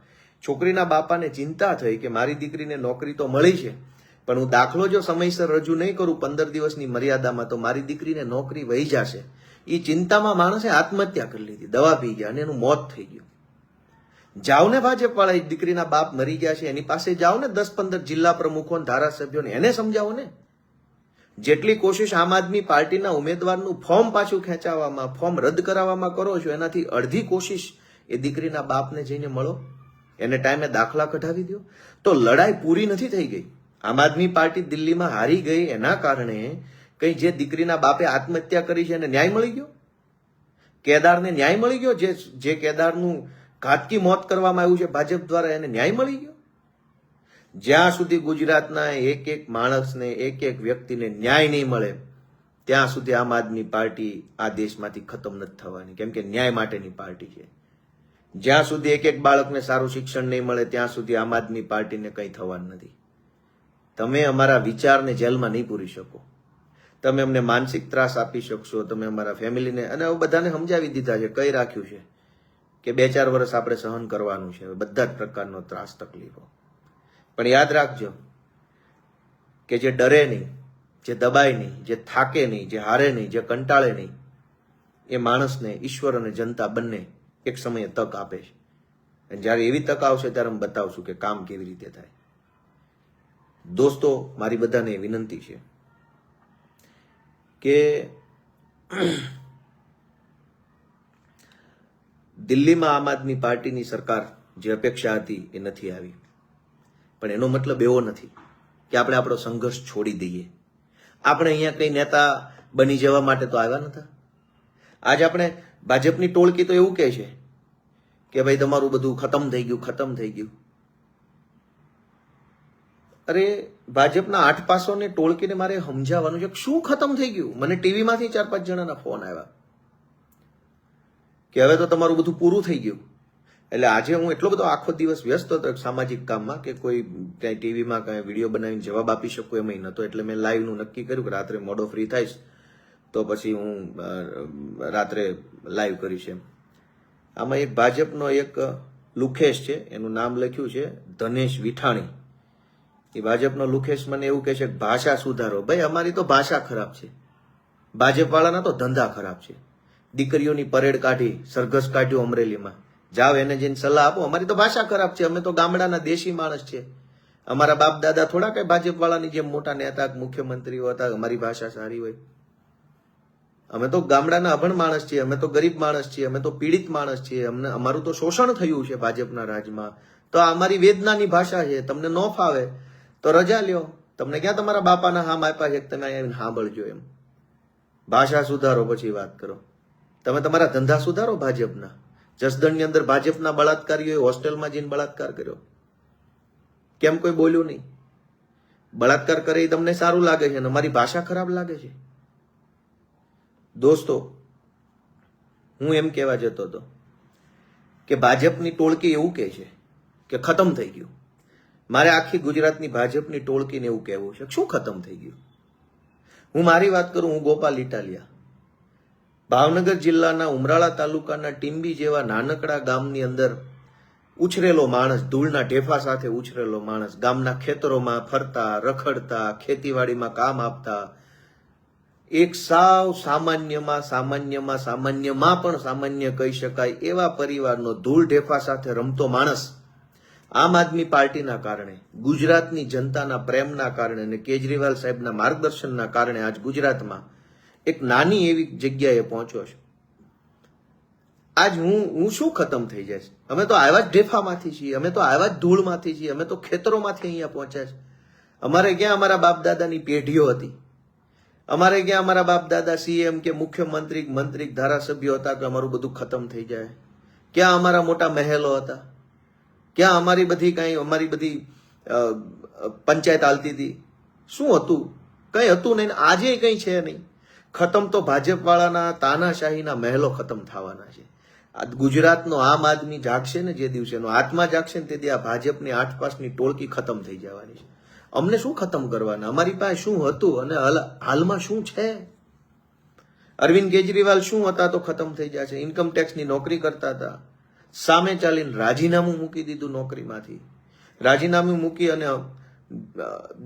છોકરીના બાપાને ચિંતા થઈ કે મારી દીકરીને નોકરી તો મળી છે, પણ હું દાખલો જો સમયસર રજૂ નહીં કરું 15 દિવસની મર્યાદામાં તો મારી દીકરીને નોકરી વહી જશે. એ ચિંતામાં માણસે આત્મહત્યા કરી લીધી, દવા પી ગયા અને એનું મોત થઈ ગયું. જાઓ ને ભાજપ વાળા, દીકરીના બાપ મરી ગયા છે, એની પાસે જાઓ ને 10-15 જિલ્લા પ્રમુખો, ધારાસભ્યોને, એને સમજાવો ને. જેટલી કોશિશ આમ આદમી પાર્ટીના ઉમેદવારનું ફોર્મ પાછું ખેંચાવવામાં, ફોર્મ રદ કરાવવામાં કરો છો, એનાથી અડધી કોશિશ એ દીકરીના બાપને જઈને મળો, એને ટાઈમે દાખલા કઢાવી દો. તો લડાઈ પૂરી નથી થઈ ગઈ. આમ આદમી પાર્ટી દિલ્હીમાં હારી ગઈ એના કારણે કઈ જે દીકરીના બાપે આત્મહત્યા કરી છે એને ન્યાય મળી ગયો? કેદારને ન્યાય મળી ગયો? જે કેદારનું ઘાતકી મોત કરવામાં આવ્યું છે ભાજપ દ્વારા, એને ન્યાય મળી ગયો? જ્યાં સુધી ગુજરાતના એક એક માણસને, એક એક વ્યક્તિને ન્યાય નહીં મળે ત્યાં સુધી આમ આદમી પાર્ટી આ દેશમાંથી ખતમ નથી થવાની, કેમ કે ન્યાય માટેની પાર્ટી છે. જ્યાં સુધી એક એક બાળકને સારું શિક્ષણ નહીં મળે ત્યાં સુધી આમ આદમી પાર્ટીને કંઈ થવાનું નથી. તમે અમારા વિચારને જેલમાં નહીં પૂરી શકો, તમે અમને માનસિક ત્રાસ આપી શકશો, તમે અમારા ફેમિલીને, અને બધાને સમજાવી દીધા છે, કહી રાખ્યું છે કે 2-4 વર્ષ આપણે સહન કરવાનું છે બધા જ પ્રકારનો ત્રાસ, તકલીફો. પણ યાદ રાખજો કે જે ડરે નહીં, જે દબાય નહીં, જે થાકે નહીં, જે હારે નહીં, જે કંટાળે નહીં, એ માણસને ઈશ્વર અને જનતા બંને એક સમયે તક આપે છે. અને જ્યારે એવી તક આવશે ત્યારે હું બતાવશું કે કામ કેવી રીતે થાય. દોસ્તો, મારી બધાને વિનંતી છે કે દિલ્હીમાં આમ આદમી પાર્ટીની સરકાર જે અપેક્ષા હતી એ નથી આવી, પણ એનો મતલબ એવો નથી કે આપણે આપણો સંઘર્ષ છોડી દઈએ. આપણે અહીંયા કઈ નેતા બની જવા માટે તો આવ્યા નતા. આજે આપણે ભાજપની ટોળકી તો એવું કહે છે કે ભાઈ તમારું બધું ખતમ થઈ ગયું, ખતમ થઈ ગયું. અરે ભાજપના 8 પાસોને ટોળકીને મારે સમજાવવાનું છે શું ખતમ થઈ ગયું. મને ટીવીમાંથી 4-5 જણાના ફોન આવ્યા કે હવે તો તમારું બધું પૂરું થઈ ગયું. એટલે આજે હું એટલો બધો આખો દિવસ વ્યસ્ત હતો સામાજિક કામમાં કે કોઈ ક્યાંય ટીવીમાં કાંઈ વિડીયો બનાવીને જવાબ આપી શકું એમ નહોતો. એટલે મેં લાઈવનું નક્કી કર્યું કે રાત્રે મોડો ફ્રી થઈશ તો પછી હું રાત્રે લાઈવ કરીશ એમ. આમાં એક ભાજપનો એક લુખેશ છે, એનું નામ લખ્યું છે ધનેશ વિઠાણી. એ ભાજપનો લુખેશ મને એવું કહે છે કે ભાષા સુધારો. ભાઈ અમારી તો ભાષા ખરાબ છે, ભાજપ વાળાના તો ધંધા ખરાબ છે. દીકરીઓની પરેડ કાઢી, સરઘસ કાઢ્યું અમરેલીમાં, જાઓ એને જઈને સલાહ આપો. અમારી તો ભાષા ખરાબ છે, અમે તો ગામડાના દેશી માણસ છે, અમારા બાપ દાદા થોડા કઈ ભાજપ વાળાની જેમ મોટા નેતા મુખ્યમંત્રીઓ હતા, અમારી ભાષા સારી હોય. અમે તો ગામડાના અભણ માણસ છીએ, અમે તો ગરીબ માણસ છીએ, અમે તો પીડિત માણસ છીએ, અમને અમારું તો શોષણ થયું છે ભાજપના રાજમાં, તો અમારી વેદનાની ભાષા છે. તમને ન ફાવે તો રજા લ્યો, તમને ક્યાં તમારા બાપાના હામ આપ્યા છે તમે અહીંયા સાંભળજો એમ. ભાષા સુધારો પછી વાત કરો. તમે તમારા ધંધા સુધારો ભાજપના. જસદણની અંદર ભાજપના બળાત્કારીઓએ હોસ્ટેલમાં જઈને બળાત્કાર કર્યો, કેમ કોઈ બોલ્યું નહીં? બળાત્કાર કરે એ તમને સારું લાગે છે અને અમારી ભાષા ખરાબ લાગે છે? દોસ્તો, હું એમ કહેવા જતો હતો કે ભાજપની ટોળકી એવું કહે છે કે ખતમ થઈ ગયું. મારે આખી ગુજરાતની ભાજપની ટોળકીને એવું કહેવું છે શું ખતમ થઈ ગયું? હું મારી વાત કરું, હું ગોપાલ ઇટાલિયા, ભાવનગર જિલ્લાના ઉમરાળા તાલુકાના ટીંબી જેવા નાનકડા ગામની અંદર ઉછરેલો માણસ, ધૂળના ઢેફા સાથે ઉછરેલો માણસ, ગામના ખેતરોમાં ફરતા, રખડતા, ખેતીવાડીમાં કામ આપતા, એક સાવ સામાન્યમાં પણ સામાન્ય કહી શકાય એવા પરિવારનો ધૂળ ઢેફા સાથે રમતો માણસ આમ આદમી પાર્ટીના કારણે, ગુજરાતની જનતાના પ્રેમના કારણે અને કેજરીવાલ સાહેબના માર્ગદર્શનના કારણે આજ ગુજરાતમાં એક નાની એવી જગ્યાએ પહોંચ્યો છે. આજ હું શું ખતમ થઈ જાય છે? અમે તો આવ્યા જ ઢેફામાંથી છીએ, અમે તો આવ્યા જ ધૂળમાંથી છીએ, અમે તો ખેતરોમાંથી અહીંયા પહોંચ્યા છે. અમારે ક્યાં અમારા બાપ દાદાની પેઢીઓ હતી? અમારે ક્યાં અમારા બાપ દાદા સીએમ કે મુખ્યમંત્રી, મંત્રી, ધારાસભ્યો હતા કે અમારું બધું ખતમ થઈ જાય? ક્યાં અમારા મોટા મહેલો હતા? ક્યાં અમારી બધી પંચાયત હાલતી હતી? શું હતું? કઈ હતું નહીં. આજે કઈ છે નહીં. ખતમ તો ભાજપ વાળાના તાનાશાહીના મહેલો ખતમ થવાના છે. આ ગુજરાતનો આમ આદમી જાગશે ને જે દિવસેનો આત્મા જાગશે ને તે દી આ ભાજપની આઠપાસની ટોળકી ખતમ થઈ જવાની છે. અમને શું ખતમ કરવાના? અમારી પાસે શું હતું અને હાલમાં શું છે? અરવિંદ કેજરીવાલ શું હતા તો ખતમ થઈ જશે. ઇન્કમ ટેક્સની નોકરી કરતા હતા, સામે ચાલીને રાજીનામું મૂકી દીધું નોકરીમાંથી. રાજીનામું મૂકી અને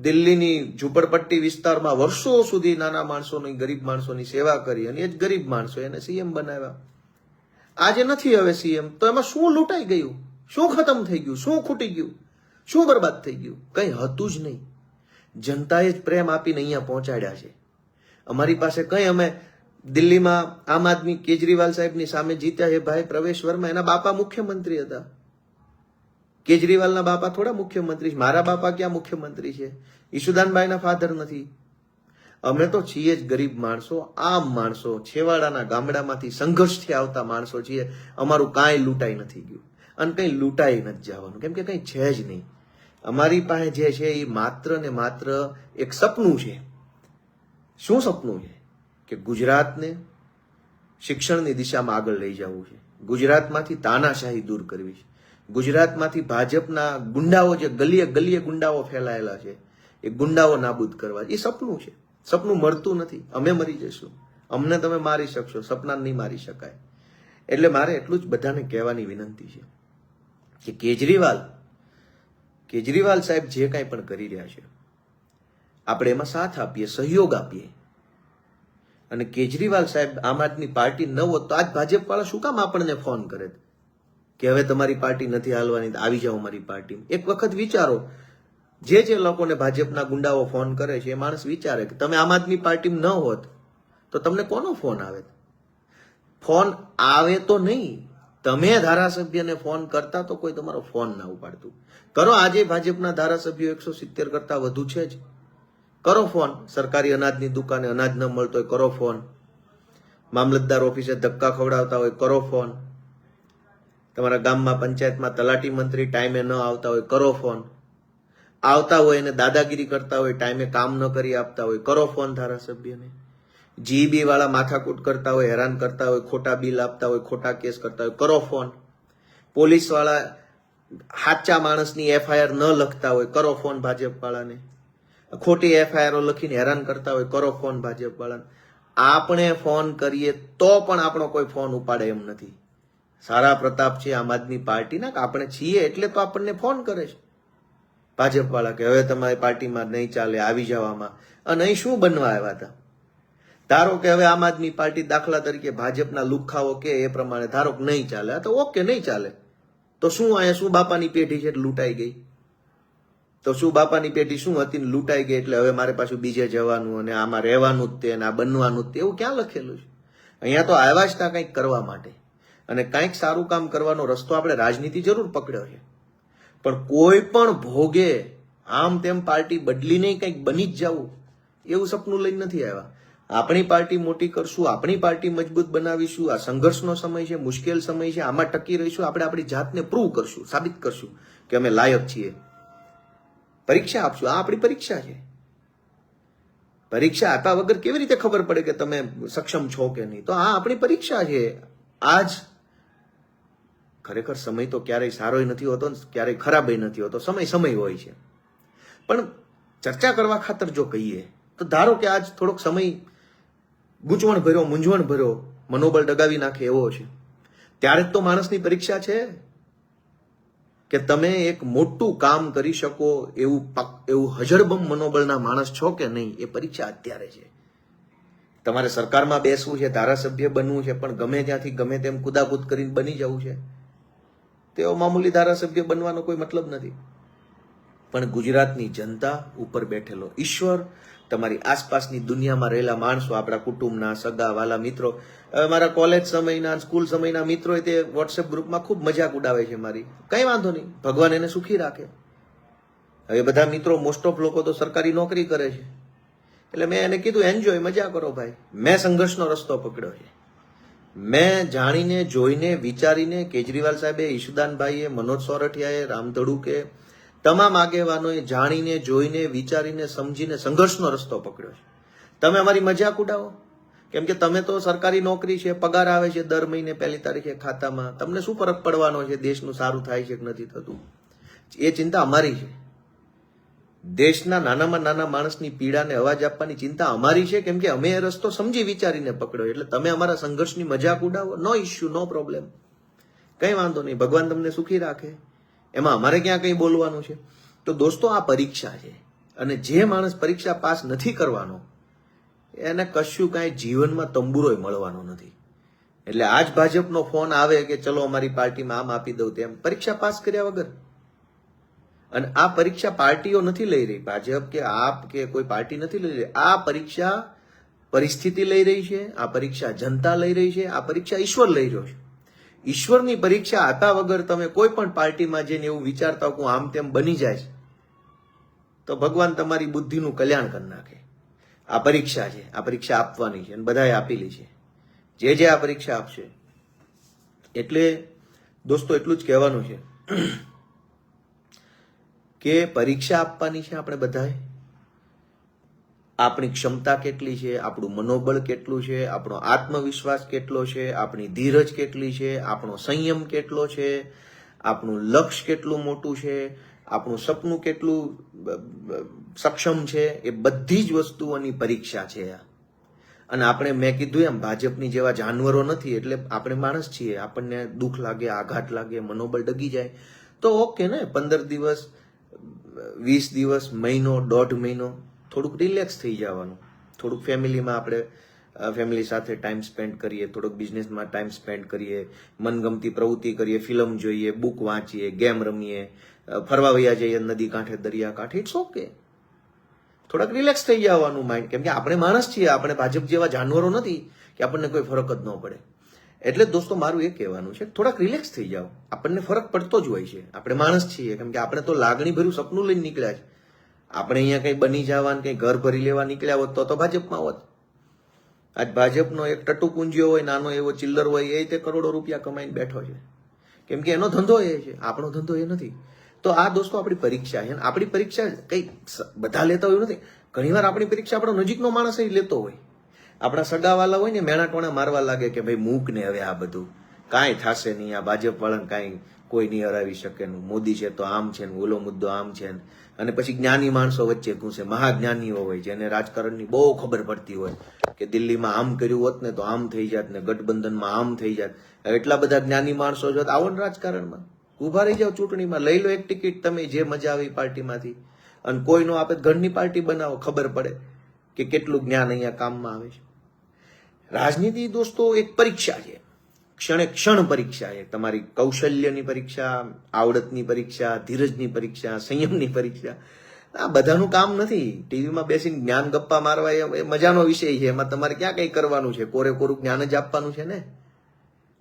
દિલ્હીની ઝુંપડપટ્ટી વિસ્તારમાં વર્ષો સુધી નાના માણસોની, ગરીબ માણસોની સેવા કરી અને એ જ ગરીબ માણસો એને સીએમ બનાવ્યા. આજે નથી હવે સીએમ, તો એમાં શું લૂંટાઈ ગયું? શું ખતમ થઈ ગયું? શું ખૂટી ગયું? શું બરબાદ થઈ ગયું? કઈ હતું જ નહીં. જનતાએ જ પ્રેમ આપીને અહીંયા પહોંચાડ્યા છે. અમારી પાસે કઈ, અમે દિલ્હીમાં આમ આદમી કેજરીવાલ સાહેબની સામે જીત્યા છે ભાઈ પ્રવેશ વર્મા. એના બાપા મુખ્યમંત્રી હતા. કેજરીવાલના બાપા થોડા મુખ્યમંત્રી છે? મારા બાપા ક્યાં મુખ્યમંત્રી છે? ઈશુદાનભાઈના ફાધર નથી. અમે તો છીએ જ ગરીબ માણસો, આમ માણસો, છેવાડાના ગામડામાંથી સંઘર્ષથી આવતા માણસો છીએ. અમારું કાંઈ લૂંટાઈ નથી ગયું અને કંઈ લૂંટાઈ નથી જવાનું, કેમ કે કંઈ છે જ નહીં. અમારી પાસે જે છે એ માત્ર ને માત્ર એક સપનું છે. શું સપનું છે? કે ગુજરાતને શિક્ષણની દિશામાં આગળ લઈ જવું છે. ગુજરાતમાંથી તાનાશાહી દૂર કરવી છે. ગુજરાતમાંથી ભાજપના ગુંડાઓ, જે ગલીએ ગલીએ ગુંડાઓ ફેલાયેલા છે, એ ગુંડાઓ નાબૂદ કરવા. એ સપનું છે. સપનું મળતું નથી. અમે મરી જઈશું, અમને તમે મારી શકશો, સપના નહીં મારી શકાય. એટલે મારે એટલું જ બધાને કહેવાની વિનંતી છે કે કેજરીવાલ સાહેબ જે કાંઈ પણ કરી રહ્યા છે, આપણે એમાં સાથ આપીએ, સહયોગ આપીએ. અને કેજરીવાલ સાહેબ આમ આદમી પાર્ટી ન હોત તો આજ ભાજપ વાળા શું કામ આપણને ફોન કરે કે હવે તમારી પાર્ટી નથી હાલવાની, આવી જાઓ અમારી પાર્ટી? એક વખત વિચારો, જે લોકોને ભાજપના ગુંડાઓ ફોન કરે છે એ માણસ વિચારે કે તમે આમ આદમી પાર્ટીમાં ન હોત તો તમને કોનો ફોન આવે? ફોન આવે તો નહીં, તમે ધારાસભ્યને ફોન કરતા તો કોઈ તમારો ફોન ના ઉપાડતું. કરો, આજે ભાજપના ધારાસભ્યો 170 કરતા વધુ છે જ. કરો ફોન. સરકારી અનાજની દુકાને અનાજ ન મળતો હોય કરો ફોન. મામલતદાર ઓફિસે ધક્કા ખવડાવતા હોય કરો ફોન. તમારા ગામમાં પંચાયતમાં તલાટી મંત્રી ટાઈમે ન આવતા હોય કરો ફોન. આવતા હોય એને દાદાગીરી કરતા હોય, ટાઈમે કામ ન કરી આપતા હોય કરો ફોન ધારાસભ્યને. જીબી વાળા માથાકૂટ કરતા હોય, હેરાન કરતા હોય, ખોટા બિલ આપતા હોય, ખોટા કેસ કરતા હોય કરો ફોન. પોલીસ વાળા સાચા માણસની એફઆઈઆર ન લખતા હોય કરો ફોન ભાજપ વાળાને. ખોટી એફઆઈઆર લખીને હેરાન કરતા હોય કરો ફોન ભાજપ વાળાને. આપણે ફોન કરીએ તો પણ આપણો કોઈ ફોન ઉપાડે એમ નથી. સારા પ્રતાપ છે આમ આદમી પાર્ટીના, આપણે છીએ એટલે તો આપણને ફોન કરે છે ભાજપ વાળા કે હવે તમારી પાર્ટીમાં નહીં ચાલે, આવી જવામાં. અને અહીં શું બનવા આવ્યા હતા? ધારો કે હવે આમ આદમી પાર્ટી દાખલા તરીકે ભાજપના લુખાઓ કે એ પ્રમાણે ધારો કે નહીં ચાલે, તો ઓકે નહીં ચાલે, તો શું અહીંયા શું બાપાની પેઢી છે લૂંટાઈ ગઈ? તો શું બાપાની પેઢી શું હતી ને લૂંટાઈ ગઈ એટલે હવે મારે પાછું બીજે જવાનું અને આમાં રહેવાનું જ તે અને આ બનવાનું જ તે, એવું ક્યાં લખેલું છે? અહીંયા તો આવ્યા જ હતા કંઈક કરવા માટે, અને કંઈક સારું કામ કરવાનો રસ્તો આપણે રાજનીતિ જરૂર પકડ્યો છે, પણ કોઈ પણ ભોગે આમ તેમ પાર્ટી બદલીને કંઈક બની જ જવું એવું સપનું લઈને નથી આવ્યા. આપણી પાર્ટી મોટી કરશું, આપણી પાર્ટી મજબૂત બનાવીશું. આ સંઘર્ષનો સમય છે, મુશ્કેલ સમય છે, આમાં ટકી રહીશું. આપણે આપણી જાતને પ્રૂવ કરશું, સાબિત કરશું કે અમે લાયક છીએ. પરીક્ષા આપશું. આ આપણી પરીક્ષા છે. પરીક્ષા આપ્યા વગર કેવી રીતે ખબર પડે કે તમે સક્ષમ છો કે નહીં? તો આ આપણી પરીક્ષા છે. આજ ખરેખર સમય તો ક્યારેય સારો નથી હોતો, ક્યારેય ખરાબ નથી હોતો. સમય હોય છે. પણ ચર્ચા કરવા ખાતર જો કહીએ તો ધારો કે આજ થોડોક સમય ગૂંચવણ ભર્યો, મૂંઝવણ ભર્યો, મનોબળ ડગાવી નાખે એવો છે, ત્યારે જ તો માણસની પરીક્ષા છે કે તમે એક મોટું કામ કરી શકો એવું હજળબમ મનોબળના માણસ છો કે નહીં. એ પરીક્ષા અત્યારે છે. તમારે સરકારમાં બેસવું છે, ધારાસભ્ય બનવું છે, પણ ગમે ત્યાંથી ગમે તેમ કુદાકૂદ કરીને બની જવું છે. તેઓ મામૂલી ધારાસભ્ય બનવાનો કોઈ મતલબ નથી. પણ ગુજરાતની જનતા ઉપર બેઠેલો ઈશ્વર, તમારી આસપાસની દુનિયામાં રહેલા માણસો, આપણા કુટુંબના, સગા વાલા મિત્રો, મારા કોલેજ સમયના, સ્કૂલ સમયના મિત્રો તે વોટ્સએપ ગ્રુપમાં ખૂબ મજાક ઉડાવે છે મારી. કઈ વાંધો નહીં, ભગવાન એને સુખી રાખે. હવે બધા મિત્રો, મોસ્ટ ઓફ લોકો તો સરકારી નોકરી કરે છે, એટલે મેં એને કીધું એન્જોય, મજા કરો ભાઈ. મેં સંઘર્ષનો રસ્તો પકડ્યો છે. મેં જાણીને, જોઈને, વિચારીને, કેજરીવાલ સાહેબે, ઈશુદાનભાઈએ, મનોજ સોરઠિયાએ, રામ ધડુકે, તમામ આગેવાનોએ જાણીને, જોઈને, વિચારીને, સમજીને સંઘર્ષનો રસ્તો પકડ્યો છે. તમે અમારી મજાક ઉડાવો, કેમ કે તમે તો સરકારી નોકરી છે, પગાર આવે છે દર મહિને 1 તારીખે ખાતામાં, તમને શું ફરક પડવાનો છે દેશનું સારું થાય છે કે નથી થતું? એ ચિંતા અમારી છે. દેશના નાનામાં નાના માણસની પીડાને અવાજ આપવાની ચિંતા અમારી છે, કેમ કે અમે એ રસ્તો સમજી વિચારીને પકડ્યો. એટલે તમે અમારા સંઘર્ષની મજાક ઉડાવો, નો ઇશ્યુ, નો પ્રોબ્લેમ, કઈ વાંધો નહીં, ભગવાન તમને સુખી રાખે. એમાં અમારે ક્યાં કઈ બોલવાનું છે? તો દોસ્તો, આ પરીક્ષા છે, અને જે માણસ પરીક્ષા પાસ નથી કરવાનો એને કશું કાંઈ જીવનમાં તંબુરોય મળવાનો નથી. એટલે આજ ભાજપનો ફોન આવે કે ચલો અમારી પાર્ટીમાં આમ આપી દઉં તેમ, પરીક્ષા પાસ કર્યા વગર. અને આ પરીક્ષા પાર્ટીઓ નથી લઈ રહી, ભાજપ કે આપ કે કોઈ પાર્ટી નથી લઈ રહી. આ પરીક્ષા પરિસ્થિતિ લઈ રહી છે, આ પરીક્ષા જનતા લઈ રહી છે, આ પરીક્ષા ઈશ્વર લઈ રહ્યો છે. ઈશ્વરની પરીક્ષા આપ્યા વગર તમે કોઈ પણ પાર્ટીમાં જઈને એવું વિચારતા હું આમ તેમ બની જાય તો ભગવાન તમારી બુદ્ધિનું કલ્યાણ કરી નાખે. આ પરીક્ષા છે, આ પરીક્ષા આપવાની છે, અને બધાએ આપેલી છે, જે આ પરીક્ષા આપશે. એટલે દોસ્તો, એટલું જ કહેવાનું છે કે પરીક્ષા આપવાની છે આપણે બધાએ. આપણી ક્ષમતા કેટલી છે, આપણું મનોબળ કેટલું છે, આપણો આત્મવિશ્વાસ કેટલો છે, આપણી ધીરજ કેટલી છે, આપણો સંયમ કેટલો છે, આપણું લક્ષ્ય કેટલું મોટું છે, આપણું સપનું કેટલું સક્ષમ છે, એ બધી જ વસ્તુઓની પરીક્ષા છે. અને આપણે, મેં કીધું એમ, ભાજપની જેવા જાનવરો નથી. એટલે આપણે માણસ છીએ, આપણને દુઃખ લાગે, આઘાત લાગે, મનોબળ ડગી જાય તો ઓકે ને, 15 દિવસ, 20 દિવસ, મહિનો, 1.5 મહિનો થોડુંક રિલેક્સ થઈ જવાનું, થોડુંક ફેમિલીમાં આપણે ફેમિલી સાથે ટાઈમ સ્પેન્ડ કરીએ, થોડુંક બિઝનેસમાં ટાઈમ સ્પેન્ડ કરીએ, મનગમતી પ્રવૃત્તિ કરીએ, ફિલ્મ જોઈએ, બુક વાંચીએ, ગેમ રમીએ, ફરવા વયા જઈએ નદી કાંઠે, દરિયા કાંઠે, ઇટ્સ ઓકે. થોડાક રિલેક્સ થઈ જવાનું માઇન્ડ, કેમ કે આપણે માણસ છીએ, આપણે ભાજપ જેવા જાનવરો નથી કે આપણને કોઈ ફરક જ ન પડે. એટલે દોસ્તો, મારું એ કહેવાનું છે, થોડાક રિલેક્સ થઈ જાઓ. આપણને ફરક પડતો જ હોય છે, આપણે માણસ છીએ, કેમ કે આપણે તો લાગણી ભર્યું સપનું લઈને નીકળ્યા છે. આપણે અહીંયા કઈ બની જવાનું, કઈ ઘર ભરી લેવા નીકળ્યા હોત તો ભાજપમાં હોત. આજ ભાજપનો એક ટટુકુંજીયો હોય, નાનો એવો ચિલ્લર હોય, એ તે કરોડો રૂપિયા કમાઈને બેઠો છે, કેમ કે એનો ધંધો એ છે, આપણો ધંધો એ નથી. તો આ દોસ્તો આપણી પરીક્ષા છે. આપણી પરીક્ષા કઈ બધા લેતા હોય નથી. ઘણીવાર આપણી પરીક્ષા આપણો નજીકનો માણસ લેતો હોય, આપણા સગાવાલા હોય ને, મેણા ટોણા મારવા લાગે કે ભાઈ મૂક ને હવે આ બધું, કાંઈ થશે નહીં, આ ભાજપ વાળાને કાંઈ કોઈ નહીં હરાવી શકે, મોદી છે તો આમ છે ને, ઓલો મુદ્દો આમ છે ને. અને પછી જ્ઞાની માણસો વચ્ચે ઘૂસે, મહાજ્ઞાનીઓ હોય, જેને રાજકારણની બહુ ખબર પડતી હોય કે દિલ્હીમાં આમ કર્યું હોત ને તો આમ થઈ જાત ને, ગઠબંધનમાં આમ થઈ જાત. એટલા બધા જ્ઞાની માણસો છો, આવો ને રાજકારણમાં ઉભા રહી જાઓ, ચૂંટણીમાં લઈ લો એક ટિકિટ, તમે જે મજા આવી પાર્ટીમાંથી, અને કોઈ નો આપે ઘરની પાર્ટી બનાવો, ખબર પડે કે કેટલું જ્ઞાન અહીંયા કામમાં આવે છે. રાજનીતિ દોસ્તો એક પરીક્ષા છે, ક્ષણે ક્ષણ પરીક્ષા છે. તમારી કૌશલ્યની પરીક્ષા, આવડતની પરીક્ષા, ધીરજની પરીક્ષા, સંયમની પરીક્ષા. આ બધાનું કામ નથી. ટીવીમાં બેસીને જ્ઞાન ગપ્પા મારવા એ મજાનો વિષય છે, એમાં તમારે ક્યાં કઈ કરવાનું છે, કોરે કોરું જ્ઞાન જ આપવાનું છે ને.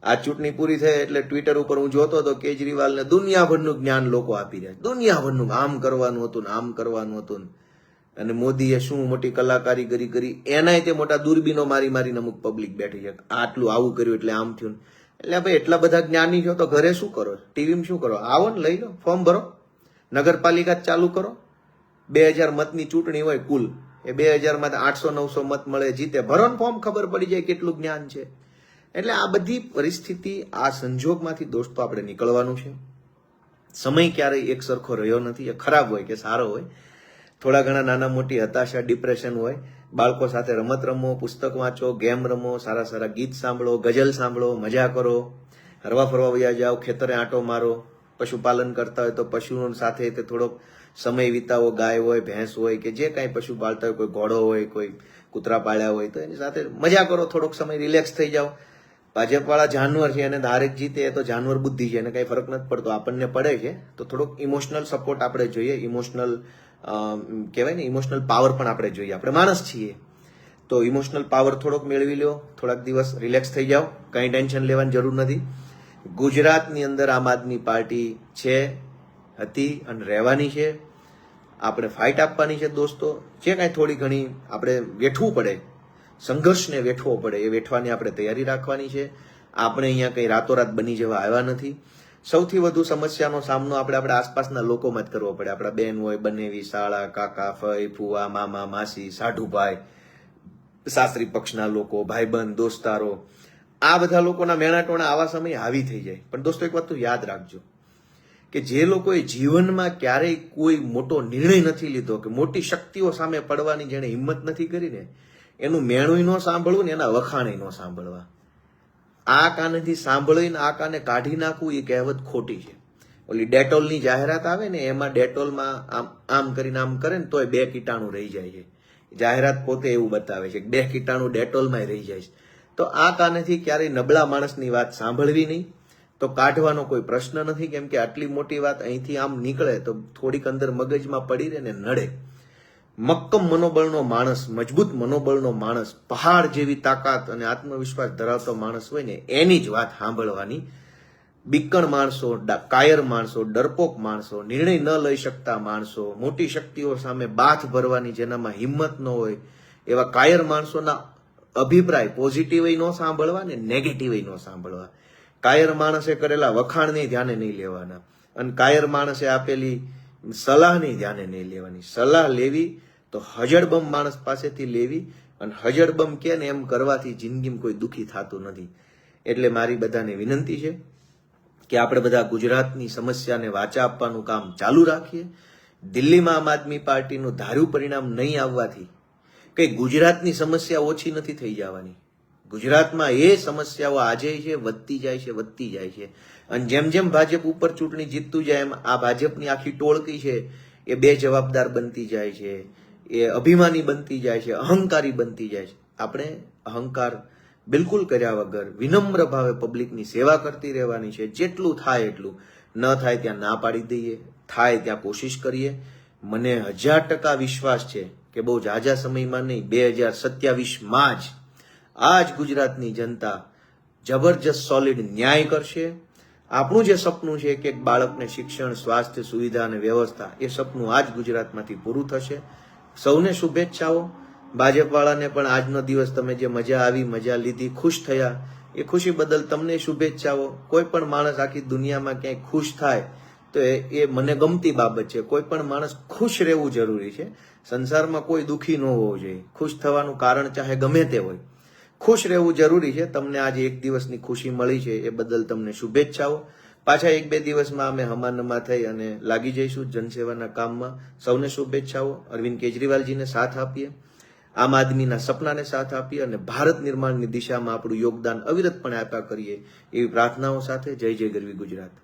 આ ચૂંટણી પૂરી થઈ એટલે ટ્વિટર ઉપર હું જોતો હતો, કેજરીવાલને દુનિયાભરનું જ્ઞાન લોકો આપી રહ્યા, દુનિયાભરનું, આમ કરવાનું હતું ને આમ કરવાનું હતું. અને મોદીએ શું મોટી કલાકારીગરી કરી, એનાય તે મોટા દૂરબીનો મારી મારીને અમુક પબ્લિક બેઠી છે, આટલું આવું કર્યું એટલે આમ થયું. એટલે ભાઈ એટલા બધા જ્ઞાની છો તો ઘરે શું કરો, ટીવીમાં શું કરો? આવો ને, લઈ લો, ફોર્મ ભરો, નગરપાલિકા ચાલુ કરો. 2000 મતની ચૂંટણી હોય કુલ, એ 2000 માં 800-900 મત મળે, જીતે, ભરો ને ફોર્મ, ખબર પડી જાય કેટલું જ્ઞાન છે. એટલે આ બધી પરિસ્થિતિ, આ સંજોગમાંથી દોસ્તો આપણે નીકળવાનું છે. સમય ક્યારેય એક સરખો રહ્યો નથી, એ ખરાબ હોય કે સારો હોય. થોડા ઘણા નાના મોટી હતાશા, ડિપ્રેશન હોય. બાળકો સાથે રમત રમો, પુસ્તક વાંચો, ગેમ રમો, સારા સારા ગીત સાંભળો, ગઝલ સાંભળો, મજા કરો, હરવા ફરવા વયા જાઓ, ખેતરે આંટો મારો, પશુપાલન કરતા હોય તો પશુઓ સાથે તે થોડોક સમય વિતાવો. ગાય હોય, ભેંસ હોય કે જે કાંઈ પશુ પાળતા હોય, કોઈ ઘોડો હોય, કોઈ કૂતરા પાળ્યા હોય તો એની સાથે મજા કરો, થોડોક સમય રિલેક્સ થઈ જાઓ. ભાજપવાળા જાનવર છે અને ધારેક જીતે એ તો જાનવર બુદ્ધિ છે એને કઈ ફરક નથી પડતો, આપણને પડે છે તો થોડોક ઇમોશનલ સપોર્ટ આપણે જોઈએ, ઇમોશનલ કહેવાય ને ઇમોશનલ પાવર પણ આપણે જોઈએ, આપણે માણસ છીએ તો ઇમોશનલ પાવર થોડોક મેળવી લો, થોડાક દિવસ રિલેક્સ થઈ જાઓ, કંઈ ટેન્શન લેવાની જરૂર નથી. ગુજરાતની અંદર આમ આદમી પાર્ટી છે, હતી અને રહેવાની છે. આપણે ફાઇટ આપવાની છે દોસ્તો, જે કાંઈ થોડી ઘણી આપણે વેઠવું પડે, સંઘર્ષને વેઠવો પડે એ વેઠવાની આપણે તૈયારી રાખવાની છે. આપણે અહીંયા કંઈ રાતોરાત બની જવા આવ્યા નથી. સૌથી વધુ સમસ્યાનો સામનો આપણે આપણા આસપાસના લોકોમાં જ કરવો પડે. આપણા બેન હોય, બનેવી, શાળા, કાકા, ફઈ, ફુવા, મામા, માસી, સાઢુભાઈ, સાસરી પક્ષના લોકો, ભાઈબંધ, દોસ્તારો, આ બધા લોકોના મેણાટોણા આવા સમયે હાવી થઈ જાય. પણ દોસ્તો એક વાત તો યાદ રાખજો કે જે લોકોએ જીવનમાં ક્યારેય કોઈ મોટો નિર્ણય નથી લીધો કે મોટી શક્તિઓ સામે પડવાની જેણે હિંમત નથી કરીને, એનું મેણું ન સાંભળવું ને એના વખાણે ન સાંભળવા. આ કાનેથી સાંભળીને આ કાને કાઢી નાખવું એ કહેવત ખોટી છે. ઓલી ડેટોલની જાહેરાત આવે ને એમાં ડેટોલમાં આમ કરીને આમ કરે ને તોય 2 કીટાણુ રહી જાય છે. જાહેરાત પોતે એવું બતાવે છે કે 2 કીટાણુ ડેટોલમાં રહી જાય છે. તો આ કાનેથી ક્યારેય નબળા માણસની વાત સાંભળવી નહીં, તો કાઢવાનો કોઈ પ્રશ્ન નથી. કેમ કે આટલી મોટી વાત અહીંથી આમ નીકળે તો થોડીક અંદર મગજમાં પડી રહે ને નડે. મક્કમ મનોબળનો માણસ, મજબૂત મનોબળનો માણસ, પહાડ જેવી તાકાત અને આત્મવિશ્વાસ ધરાવતો માણસ હોય ને એની જ વાત સાંભળવાની. બીકણ માણસો, કાયર માણસો, ડરપોક માણસો, નિર્ણય ન લઈ શકતા માણસો, મોટી શક્તિઓ સામે બાથ ભરવાની જેનામાં હિંમત ન હોય એવા કાયર માણસોના અભિપ્રાય પોઝિટિવ ન સાંભળવા ને નેગેટિવ ન સાંભળવા. કાયર માણસે કરેલા વખાણને ધ્યાને નહીં લેવાના અને કાયર માણસે આપેલી સલાહને ધ્યાને નહીં લેવાની. સલાહ લેવી તો હજડબમ માણસ પાસેથી લેવી, અને હજડબમ કે ને એમ કરવાથી જિંદગીમાં કોઈ દુઃખી થતું નથી. એટલે મારી બધાને વિનંતી છે કે આપણે બધા ગુજરાતની સમસ્યાને વાચા આપવાનું કામ ચાલુ રાખીએ. દિલ્હીમાં આમ આદમી પાર્ટીનું ધાર્યું પરિણામ નહીં આવવાથી કઈ ગુજરાતની સમસ્યા ઓછી નથી થઈ જવાની. ગુજરાતમાં એ સમસ્યાઓ આજે છે, વધતી જાય છે, વધતી જાય છે. અને જેમ જેમ ભાજપ ઉપર ચૂંટણી જીતતું જાય એમ આ ભાજપની આખી ટોળકી છે એ બેજવાબદાર બનતી જાય છે, એ અભિમાની બનતી જાય છે, અહંકારી બનતી જાય છે. આપણે અહંકાર બિલકુલ કર્યા વગર વિનમ્ર ભાવે પબ્લિકની સેવા કરતી રહેવાની છે. જેટલું થાય એટલું, ન થાય ત્યાં ના પાડી દઈએ, થાય ત્યાં કોશિશ કરીએ. મને 1000% વિશ્વાસ છે કે બહુ ઝાઝા સમયમાં નહીં, 2027માં જ આ જ ગુજરાતની જનતા જબરજસ્ત સોલિડ ન્યાય કરશે. આપણું જે સપનું છે કે એક બાળકને શિક્ષણ, સ્વાસ્થ્ય સુવિધા અને વ્યવસ્થા, એ સપનું આ જ ગુજરાતમાંથી પૂરું થશે. સૌને શુભેચ્છાઓ. ભાજપવાળાને પણ આજનો દિવસ તમે જે મજા આવી, મજા લીધી, ખુશ થયા, એ ખુશી બદલ તમને શુભેચ્છાઓ. કોઈ પણ માણસ આખી દુનિયામાં ક્યાંય ખુશ થાય તો એ મને ગમતી બાબત છે. કોઈ પણ માણસ ખુશ રહેવું જરૂરી છે. સંસારમાં કોઈ દુઃખી ન હોવો જોઈએ. ખુશ થવાનું કારણ ચાહે ગમે તે હોય, ખુશ રહેવું જરૂરી છે. તમને આજે એક દિવસની ખુશી મળી છે એ બદલ તમને શુભેચ્છાઓ. પાછા 1-2 દિવસમાં અમે હમાનમા થઈ અને લાગી જઈશું જનસેવાના કામમાં. સૌને શુભેચ્છાઓ. અરવિંદ કેજરીવાલજીને સાથ આપીએ, આમ આદમીના સપનાને સાથ આપીએ અને ભારત નિર્માણની દિશામાં આપણું યોગદાન અવિરતપણે આપ્યા કરીએ એવી પ્રાર્થનાઓ સાથે જય જય ગરવી ગુજરાત.